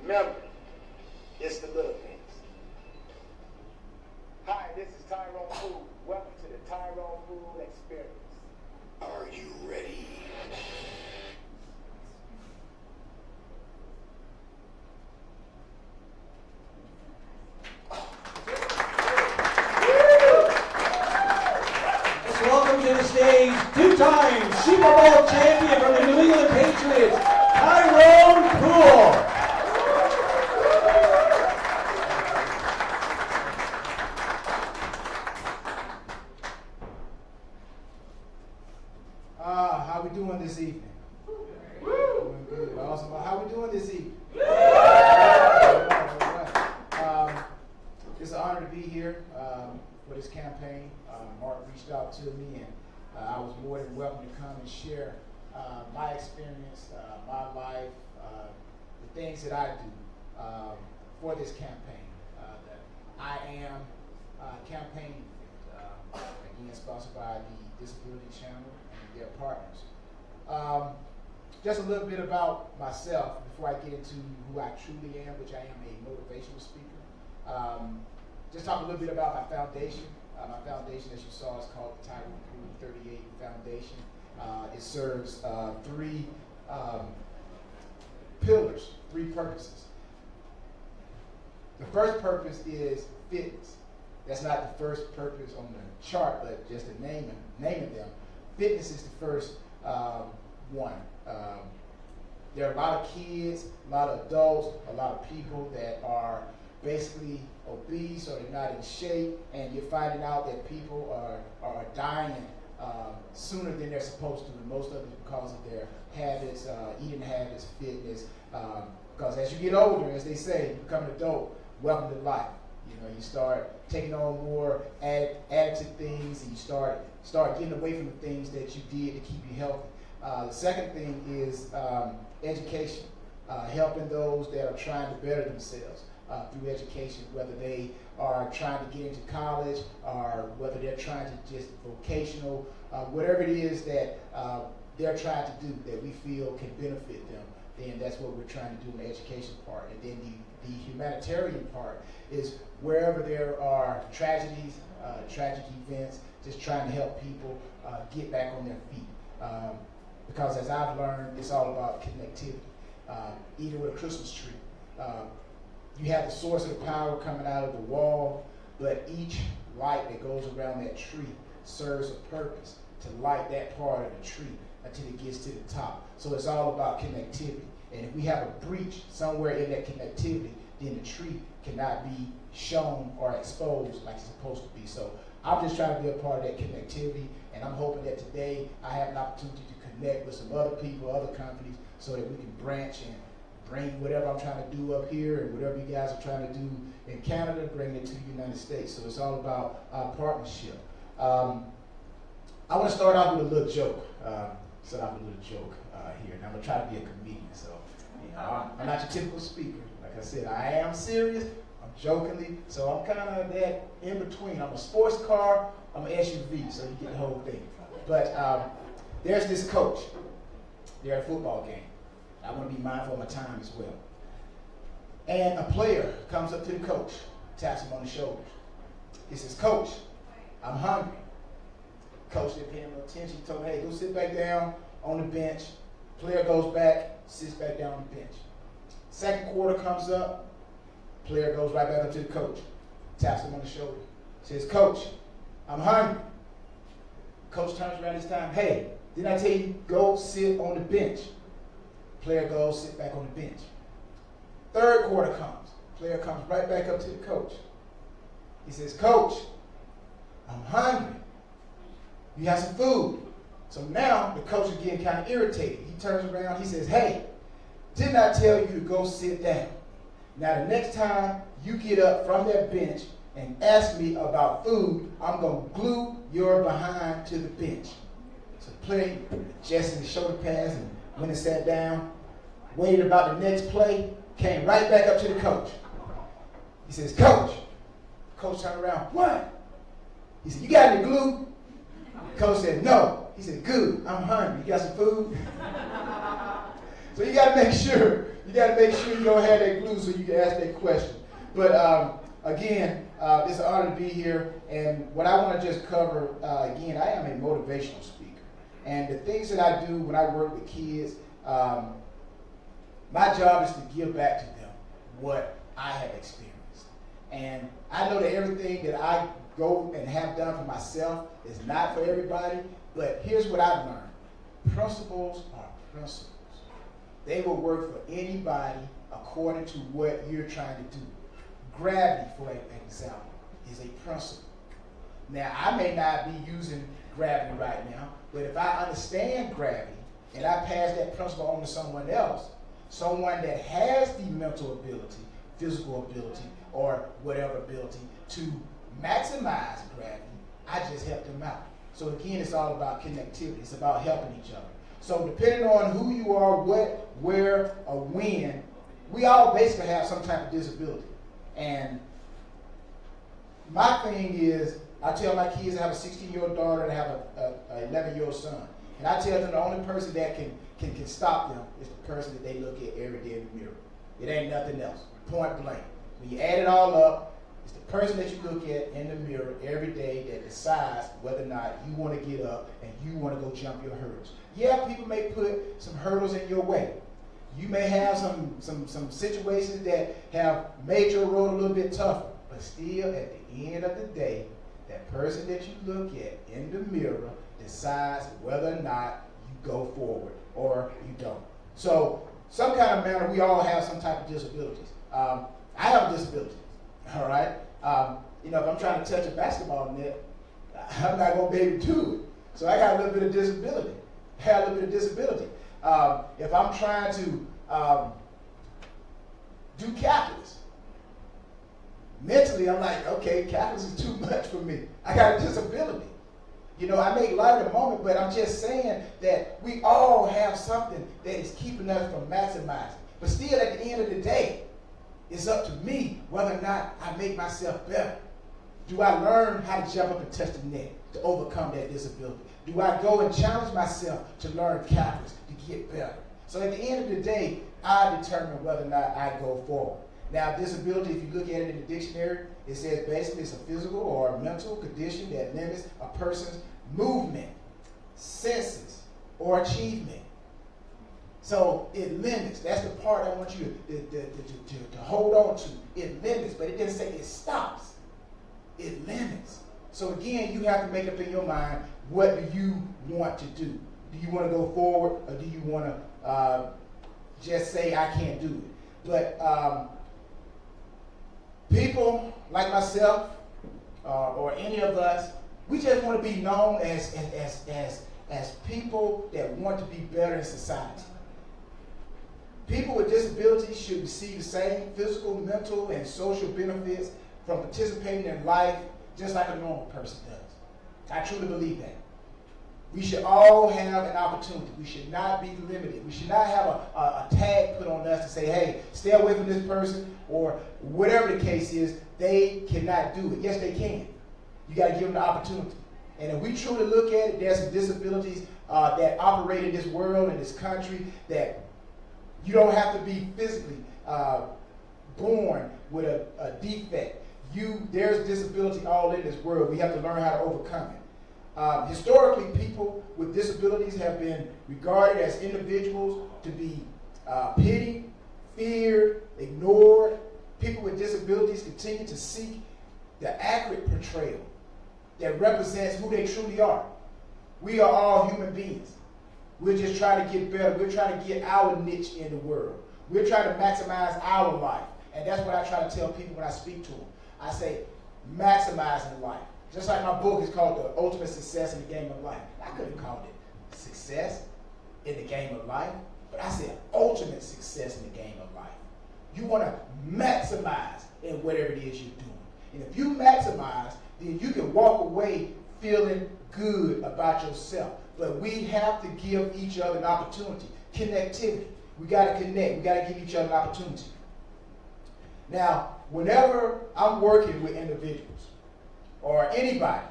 remember, it's the little things. Hi, this is Tyrone Food. Welcome to the Tyrone Food Experience. Are you ready?
Let's welcome to the stage, two-time Super Bowl champion from the New England Patriots, Tyrone Poole.
How we doing this evening? Doing good. Awesome. How we doing this evening? All right. It's an honor to be here for this campaign. Mark reached out to me, and I was more than welcome to come and share my experience, my life, the things that I do for this campaign. The I Am campaign, again sponsored by the Disability Channel and their partners. Just a little bit about myself before I get into who I truly am, which I am a motivational speaker. Just talk a little bit about my foundation. My foundation, as you saw, is called the Tyrone Poole 38 Foundation. It serves three pillars, three purposes. The first purpose is fitness. That's not the first purpose on the chart, but just the naming them. Fitness is the first one. There are a lot of kids, a lot of adults, a lot of people that are basically obese or they're not in shape, and you're finding out that people are dying sooner than they're supposed to, and most of it because of their habits, eating habits, fitness. Because as you get older, as they say, you become an adult, welcome to life. You know, you start taking on more added things, and you start getting away from the things that you did to keep you healthy. The second thing is education, helping those that are trying to better themselves through education, whether they are trying to get into college or whether they're trying to just vocational, whatever it is that they're trying to do that we feel can benefit them, then that's what we're trying to do in the education part. And then the humanitarian part is wherever there are tragedies, tragic events, just trying to help people get back on their feet. Because as I've learned, it's all about connectivity. Even with a Christmas tree, you have the source of the power coming out of the wall, but each light that goes around that tree serves a purpose to light that part of the tree until it gets to the top. So it's all about connectivity. And if we have a breach somewhere in that connectivity, then the tree cannot be shown or exposed like it's supposed to be. So I'm just trying to be a part of that connectivity, and I'm hoping that today I have an opportunity to connect with some other people, other companies, so that we can branch and bring whatever I'm trying to do up here and whatever you guys are trying to do in Canada, bring it to the United States. So it's all about partnership. I want to start off with a little joke. Here, and I'm gonna try to be a comedian. So, you know, I'm not your typical speaker. Like I said, I am serious. I'm jokingly. So I'm kind of that in between. I'm a sports car. I'm an SUV. So you get the whole thing. But there's this coach. They're at a football game. I want to be mindful of my time as well. And a player comes up to the coach, taps him on the shoulders. He says, "Coach, I'm hungry." Coach didn't pay him no attention. He told him, "Hey, go sit back down on the bench." Player goes back, sits back down on the bench. Second quarter comes up. Player goes right back up to the coach, taps him on the shoulder. Says, "Coach, I'm hungry." Coach turns around this time. "Hey, didn't I tell you go sit on the bench?" Player goes, sit back on the bench. Third quarter comes. Player comes right back up to the coach. He says, "Coach, I'm hungry. You have some food." So now the coach is getting kind of irritated. He turns around, he says, "Hey, didn't I tell you to go sit down? Now the next time you get up from that bench and ask me about food, I'm going to glue your behind to the bench." So the player adjusted his shoulder pads and went and sat down, waited about the next play, came right back up to the coach. He says, "Coach." Coach turned around, "What?" He said, "You got any glue?" Coach said, "No." He said, "Good, I'm hungry. You got some food?" So you got to make sure you don't have that glue so you can ask that question. But again, it's an honor to be here. And what I want to just cover, again, I am a motivational speaker. And the things that I do when I work with kids, my job is to give back to them what I have experienced. And I know that everything that I go and have done for myself is not for everybody, but here's what I've learned. Principles are principles. They will work for anybody according to what you're trying to do. Gravity, for example, is a principle. Now, I may not be using gravity right now, but if I understand gravity and I pass that principle on to someone else, someone that has the mental ability, physical ability, or whatever ability to maximize gravity, I just help them out. So again, it's all about connectivity. It's about helping each other. So depending on who you are, what, where, or when, we all basically have some type of disability. And my thing is, I tell my kids I have a 16-year-old daughter and I have an 11-year-old son. And I tell them the only person that can stop them is the person that they look at every day in the mirror. It ain't nothing else. Point blank. When you add it all up, It's the person that you look at in the mirror every day that decides whether or not you want to get up and you want to go jump your hurdles. Yeah, people may put some hurdles in your way. You may have some situations that have made your road a little bit tougher, but still at the end of the day, that person that you look at in the mirror decides whether or not you go forward or you don't. So, some kind of manner, we all have some type of disabilities. I have a disability, all right? If I'm trying to touch a basketball net, I'm not going to be able to do it. So I got a little bit of disability. If I'm trying to do calculus, mentally I'm like, okay, calculus is too much for me. I got a disability. I make light of the moment, but I'm just saying that we all have something that is keeping us from maximizing. But still, at the end of the day, it's up to me whether or not I make myself better. Do I learn how to jump up and touch the net to overcome that disability? Do I go and challenge myself to learn calculus to get better? So at the end of the day, I determine whether or not I go forward. Now, disability, if you look at it in the dictionary, it says basically it's a physical or a mental condition that limits a person's movement, senses, or achievement. So it limits. That's the part I want you to hold on to. It limits, but it didn't say it stops. It limits. So again, you have to make up in your mind, what do you want to do? Do you want to go forward, or do you want to just say, I can't do it? But people like myself or any of us, we just want to be known as people that want to be better in society. People with disabilities should receive the same physical, mental, and social benefits from participating in life just like a normal person does. I truly believe that. We should all have an opportunity. We should not be limited. We should not have a tag put on us to say, hey, stay away from this person, or whatever the case is, they cannot do it. Yes, they can. You got to give them the opportunity. And if we truly look at it, there's some disabilities that operate in this world, in this country, that you don't have to be physically born with a defect. There's disability all in this world. We have to learn how to overcome it. Historically, people with disabilities have been regarded as individuals to be pitied, feared, ignored. People with disabilities continue to seek the accurate portrayal that represents who they truly are. We are all human beings. We're just trying to get better. We're trying to get our niche in the world. We're trying to maximize our life. And that's what I try to tell people when I speak to them. I say, maximizing life. Just like my book is called The Ultimate Success in the Game of Life. I could have called it Success in the Game of Life, but I said ultimate success in the game of life. You want to maximize in whatever it is you're doing. And if you maximize, then you can walk away feeling good about yourself. But we have to give each other an opportunity. Connectivity. We got to connect. We got to give each other an opportunity. Now, whenever I'm working with individuals or anybody,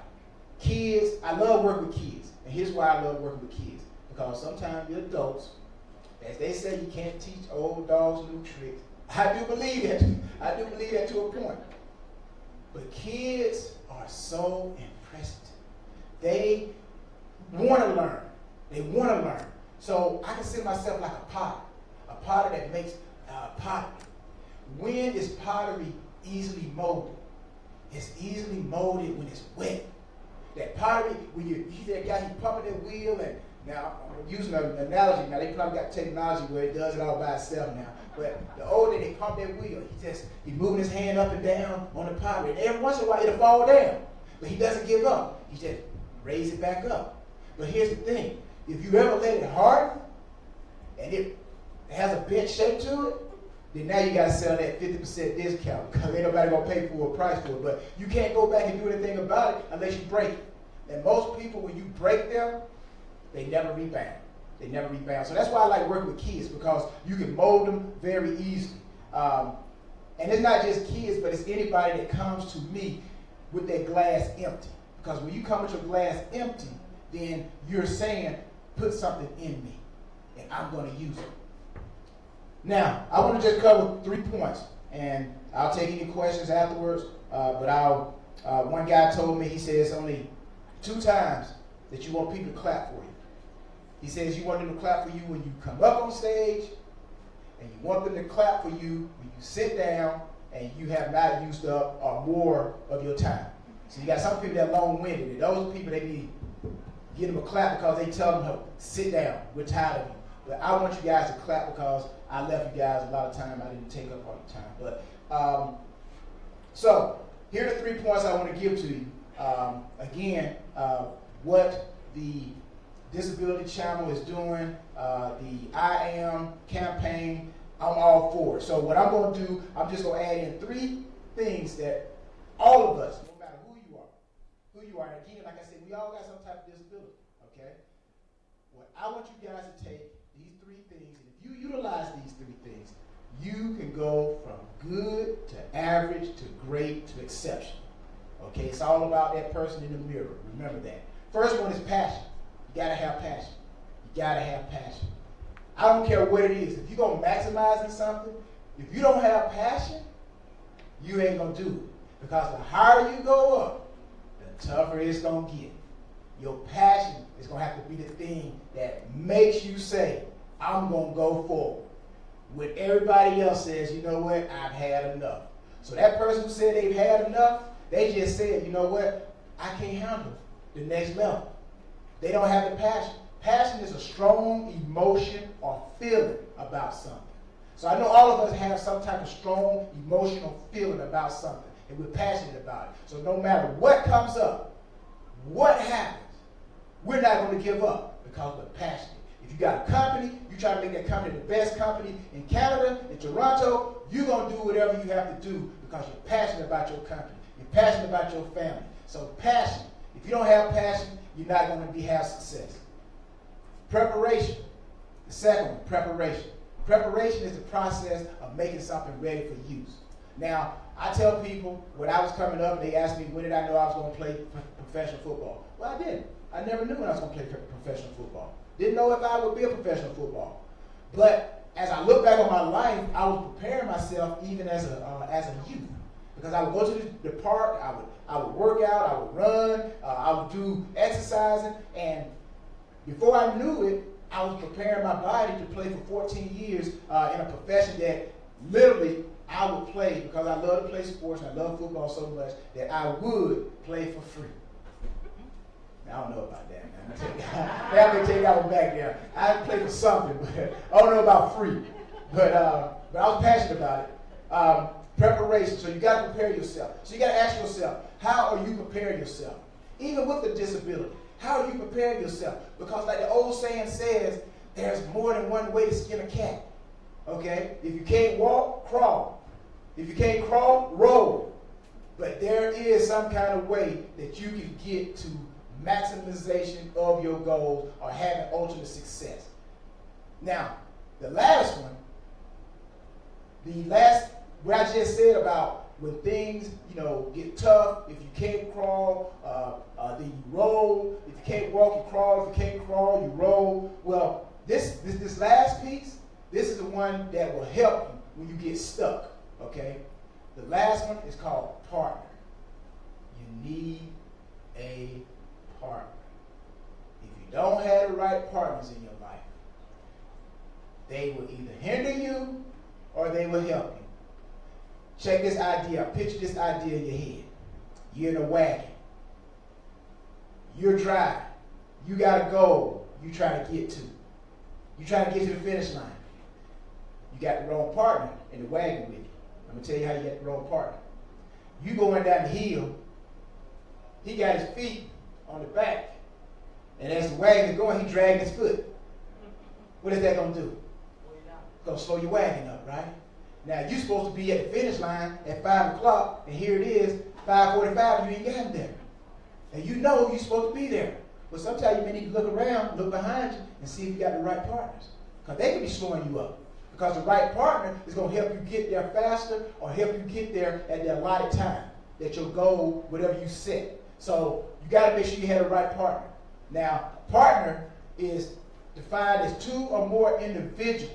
kids, I love working with kids. And here's why I love working with kids. Because sometimes the adults, as they say, you can't teach old dogs new tricks. I do believe that. I do believe that to a point. But kids are so impressive. They want to learn. They want to learn. So I consider myself like a potter that makes pottery. When is pottery easily molded? It's easily molded when it's wet. That pottery, when you see that guy, he's pumping that wheel, and now I'm using an analogy. Now they probably got technology where it does it all by itself now. But the older they pump that wheel, he's moving his hand up and down on the pottery. And every once in a while it'll fall down. But he doesn't give up. He just raises it back up. But here's the thing. If you ever let it harden and it has a bent shape to it, then now you got to sell that 50% discount because ain't nobody going to pay full price for it. But you can't go back and do anything about it unless you break it. And most people, when you break them, they never rebound. They never rebound. So that's why I like working with kids, because you can mold them very easily. And it's not just kids, but it's anybody that comes to me with their glass empty. Because when you come with your glass empty, then you're saying, put something in me, and I'm going to use it. Now, I want to just cover 3 points, and I'll take any questions afterwards. But one guy told me, he says only 2 times that you want people to clap for you. He says you want them to clap for you when you come up on stage, and you want them to clap for you when you sit down and you have not used up or more of your time. So you got some people that are long-winded, and those people, they need to give them a clap because they tell them to sit down. We're tired of you. But I want you guys to clap because I left you guys a lot of time. I didn't take up all your time. But so here are the 3 points I want to give to you. Again, what the Disability Channel is doing, the I Am campaign, I'm all for it. So what I'm going to do, I'm just going to add in 3 things that all of us, no matter who you are, and again, like I said, we all got some type of disability, okay? What I want you guys to take these 3 things, and if you utilize these 3 things, you can go from good to average to great to exceptional. Okay, it's all about that person in the mirror. Remember that. First one is passion. You gotta have passion. You gotta have passion. I don't care what it is. If you're gonna maximize in something, if you don't have passion, you ain't gonna do it. Because the higher you go up, the tougher it's gonna get. Your passion is gonna have to be the thing that makes you say, I'm gonna go forward. When everybody else says, you know what, I've had enough. So that person who said they've had enough, they just said, you know what, I can't handle the next level. They don't have the passion. Passion is a strong emotion or feeling about something. So I know all of us have some type of strong emotional feeling about something, and we're passionate about it. So no matter what comes up, what happens, we're not going to give up because we're passionate. If you got a company, you try to make that company the best company in Canada, in Toronto, you're going to do whatever you have to do because you're passionate about your company. You're passionate about your family. So passion. If you don't have passion, you're not going to have success. Preparation. The second one, preparation. Preparation is the process of making something ready for use. Now, I tell people, when I was coming up, they asked me, when did I know I was going to play professional football? Well, I didn't. I never knew when I was going to play professional football. Didn't know if I would be a professional footballer. But as I look back on my life, I was preparing myself even as a youth. Because I would go to the park, I would work out, I would run, I would do exercising, and before I knew it, I was preparing my body to play for 14 years in a profession that literally I would play because I love to play sports and I love football so much that I would play for free. Now, I don't know about that, man. I'm going to take that one back there. I play for something, but I don't know about free. But I was passionate about it. Preparation. So you got to prepare yourself. So you got to ask yourself, how are you preparing yourself? Even with the disability, how are you preparing yourself? Because like the old saying says, there's more than one way to skin a cat. Okay? If you can't walk, crawl. If you can't crawl, roll. But there is some kind of way that you can get to maximization of your goals or having ultimate success. Now, the last one, what I just said about when things, get tough, if you can't crawl, then you roll. If you can't walk, you crawl. If you can't crawl, you roll. Well, this last piece, this is the one that will help you when you get stuck, okay? The last one is called partner. You need a partner. If you don't have the right partners in your life, they will either hinder you or they will help you. Check this idea. Picture this idea in your head. You're in a wagon. You're driving. You got a goal you trying to get to. You trying to get to the finish line. You got the wrong partner in the wagon with you. I'm going to tell you how you got the wrong partner. You going down the hill. He got his feet on the back. And as the wagon is going, he dragging his foot. What is that going to do? It's going to slow your wagon up, right? Now, you're supposed to be at the finish line at 5 o'clock, and here it is, 5:45, and you ain't gotten there. And you know you're supposed to be there. But sometimes you may need to look around, look behind you, and see if you got the right partners. Because they can be slowing you up. Because the right partner is going to help you get there faster or help you get there at the allotted time, that your goal, whatever you set. So you got to make sure you have the right partner. Now, partner is defined as two or more individuals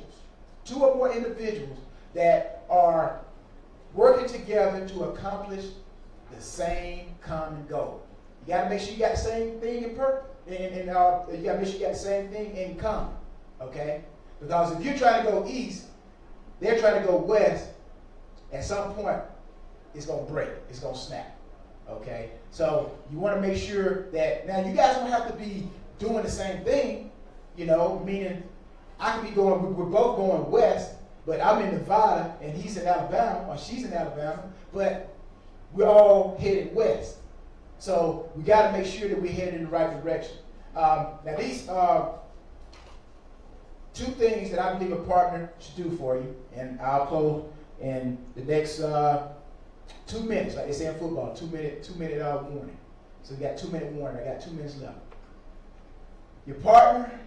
that are working together to accomplish the same common goal. You got to make sure you got the same thing you got to make sure you got the same thing in common, okay? Because if you're trying to go east, they're trying to go west, at some point, it's going to break. It's going to snap, okay? So you want to make sure that, now you guys don't have to be doing the same thing, you know, meaning I could be going, we're both going west, but I'm in Nevada and he's in Alabama, or she's in Alabama, but we're all headed west. So we got to make sure that we're headed in the right direction. Now these are two things that I believe a partner should do for you, and I'll close in the next 2 minutes, like they say in football, 2 minute warning. So we got 2 minute warning. I got 2 minutes left. Your partner,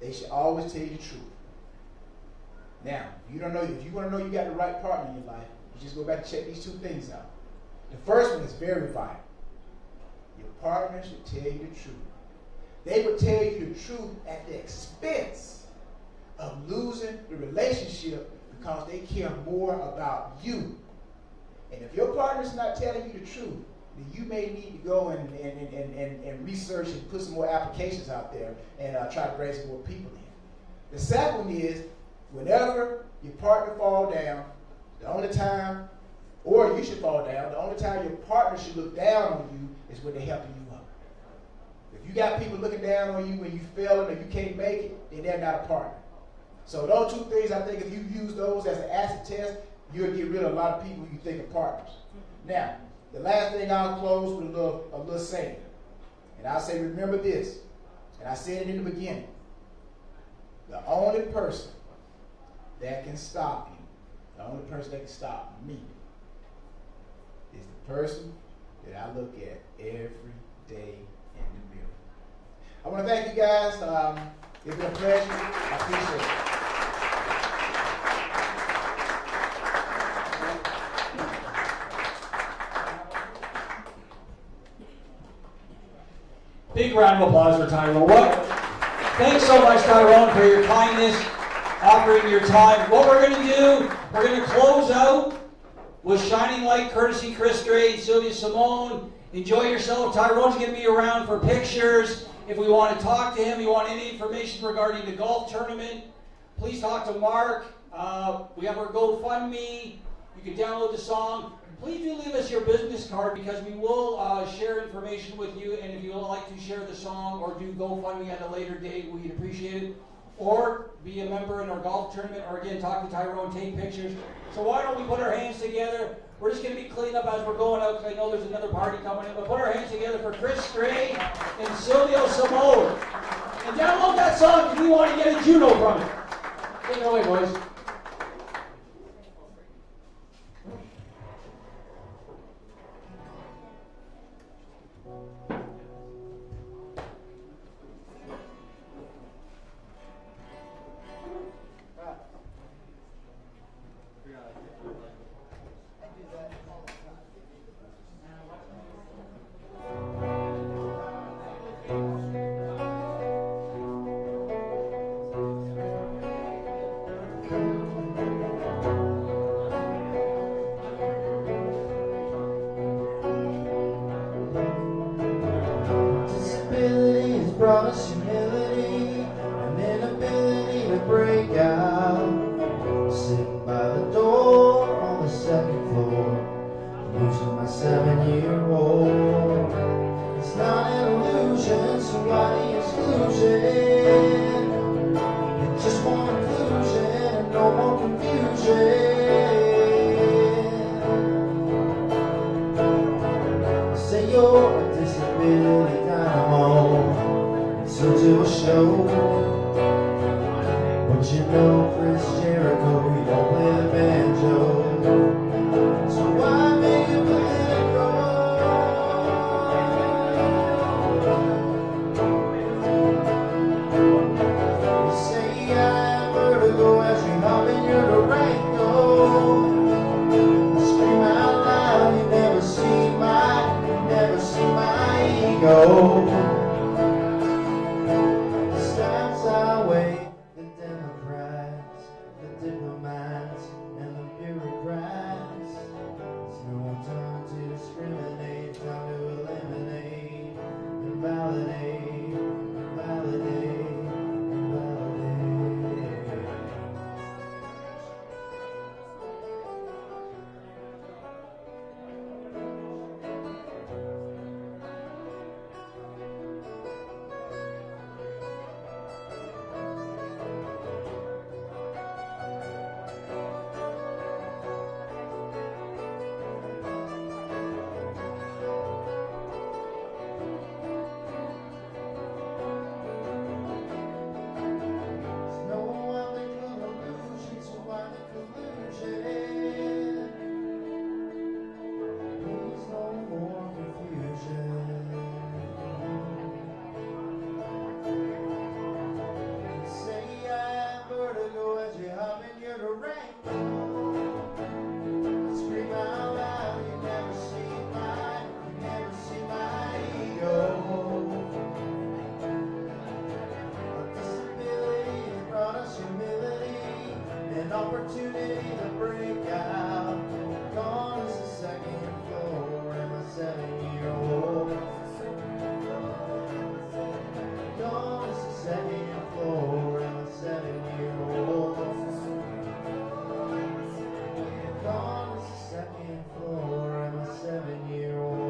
they should always tell you the truth. Now, if you want to know you got the right partner in your life, you just go back and check these two things out. The first one is very vital. Your partner should tell you the truth. They would tell you the truth at the expense of losing the relationship because they care more about you. And if your partner's not telling you the truth, then you may need to go and research and put some more applications out there and try to bring some more people in. The second one is, whenever your partner falls down, the only time, or you should fall down, the only time your partner should look down on you is when they're helping you up. If you got people looking down on you when you failing or you can't make it, then they're not a partner. So those two things, I think if you use those as an acid test, you'll get rid of a lot of people you think are partners. Now, the last thing I'll close with a little saying. And I'll say, remember this. And I said it in the beginning. The only person that can stop you, the only person that can stop me, is the person that I look at every day in the mirror. I want to thank you guys. It's been a pleasure. I appreciate it.
Big round of applause for Tyrone. Thanks so much, Tyrone, for your kindness, offering your time. What we're going to do, we're going to close out with Shining Light, courtesy Chris Gray and Sylvia Simone. Enjoy yourself. Tyrone's going to be around for pictures. If we want to talk to him, you want any information regarding the golf tournament, please talk to Mark. We have our GoFundMe. You can download the song. Please do leave us your business card because we will share information with you. And if you would like to share the song or do GoFundMe at a later date, we'd appreciate it. Or be a member in our golf tournament, or again, talk to Tyrone, take pictures. So why don't we put our hands together? We're just going to be cleaning up as we're going out because I know there's another party coming in. But put our hands together for Chris Gray and Sylvia Simone. And download that song if you want to get a Juno from it. Take it away, boys.
Brought us humility, an inability to break out. Sitting by the door on the second floor, losing my 7-year-old. It's not an illusion, so why the exclusion? It's just one conclusion and no more confusion. Say you're a disability dynamo. To a show, but you know Chris Jericho, he don't play the banjo. So why make it political? You say I have vertigo as you hop in your Durango. I scream out loud, you never see my ego. The Democrats, the diplomats, and the bureaucrats. opportunity to break out. Gone is the second floor and my 7-year-old. Gone is the second floor and my 7-year-old. Gone is the second floor and my 7-year-old.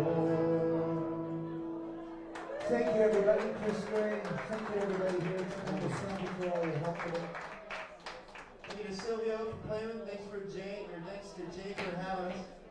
Thank you, everybody. Chris Gray. Thank you, everybody here. Thank you, Sandy, for all your help with it.
Thank you to Silvio for playing with. Thanks to Jay for having us.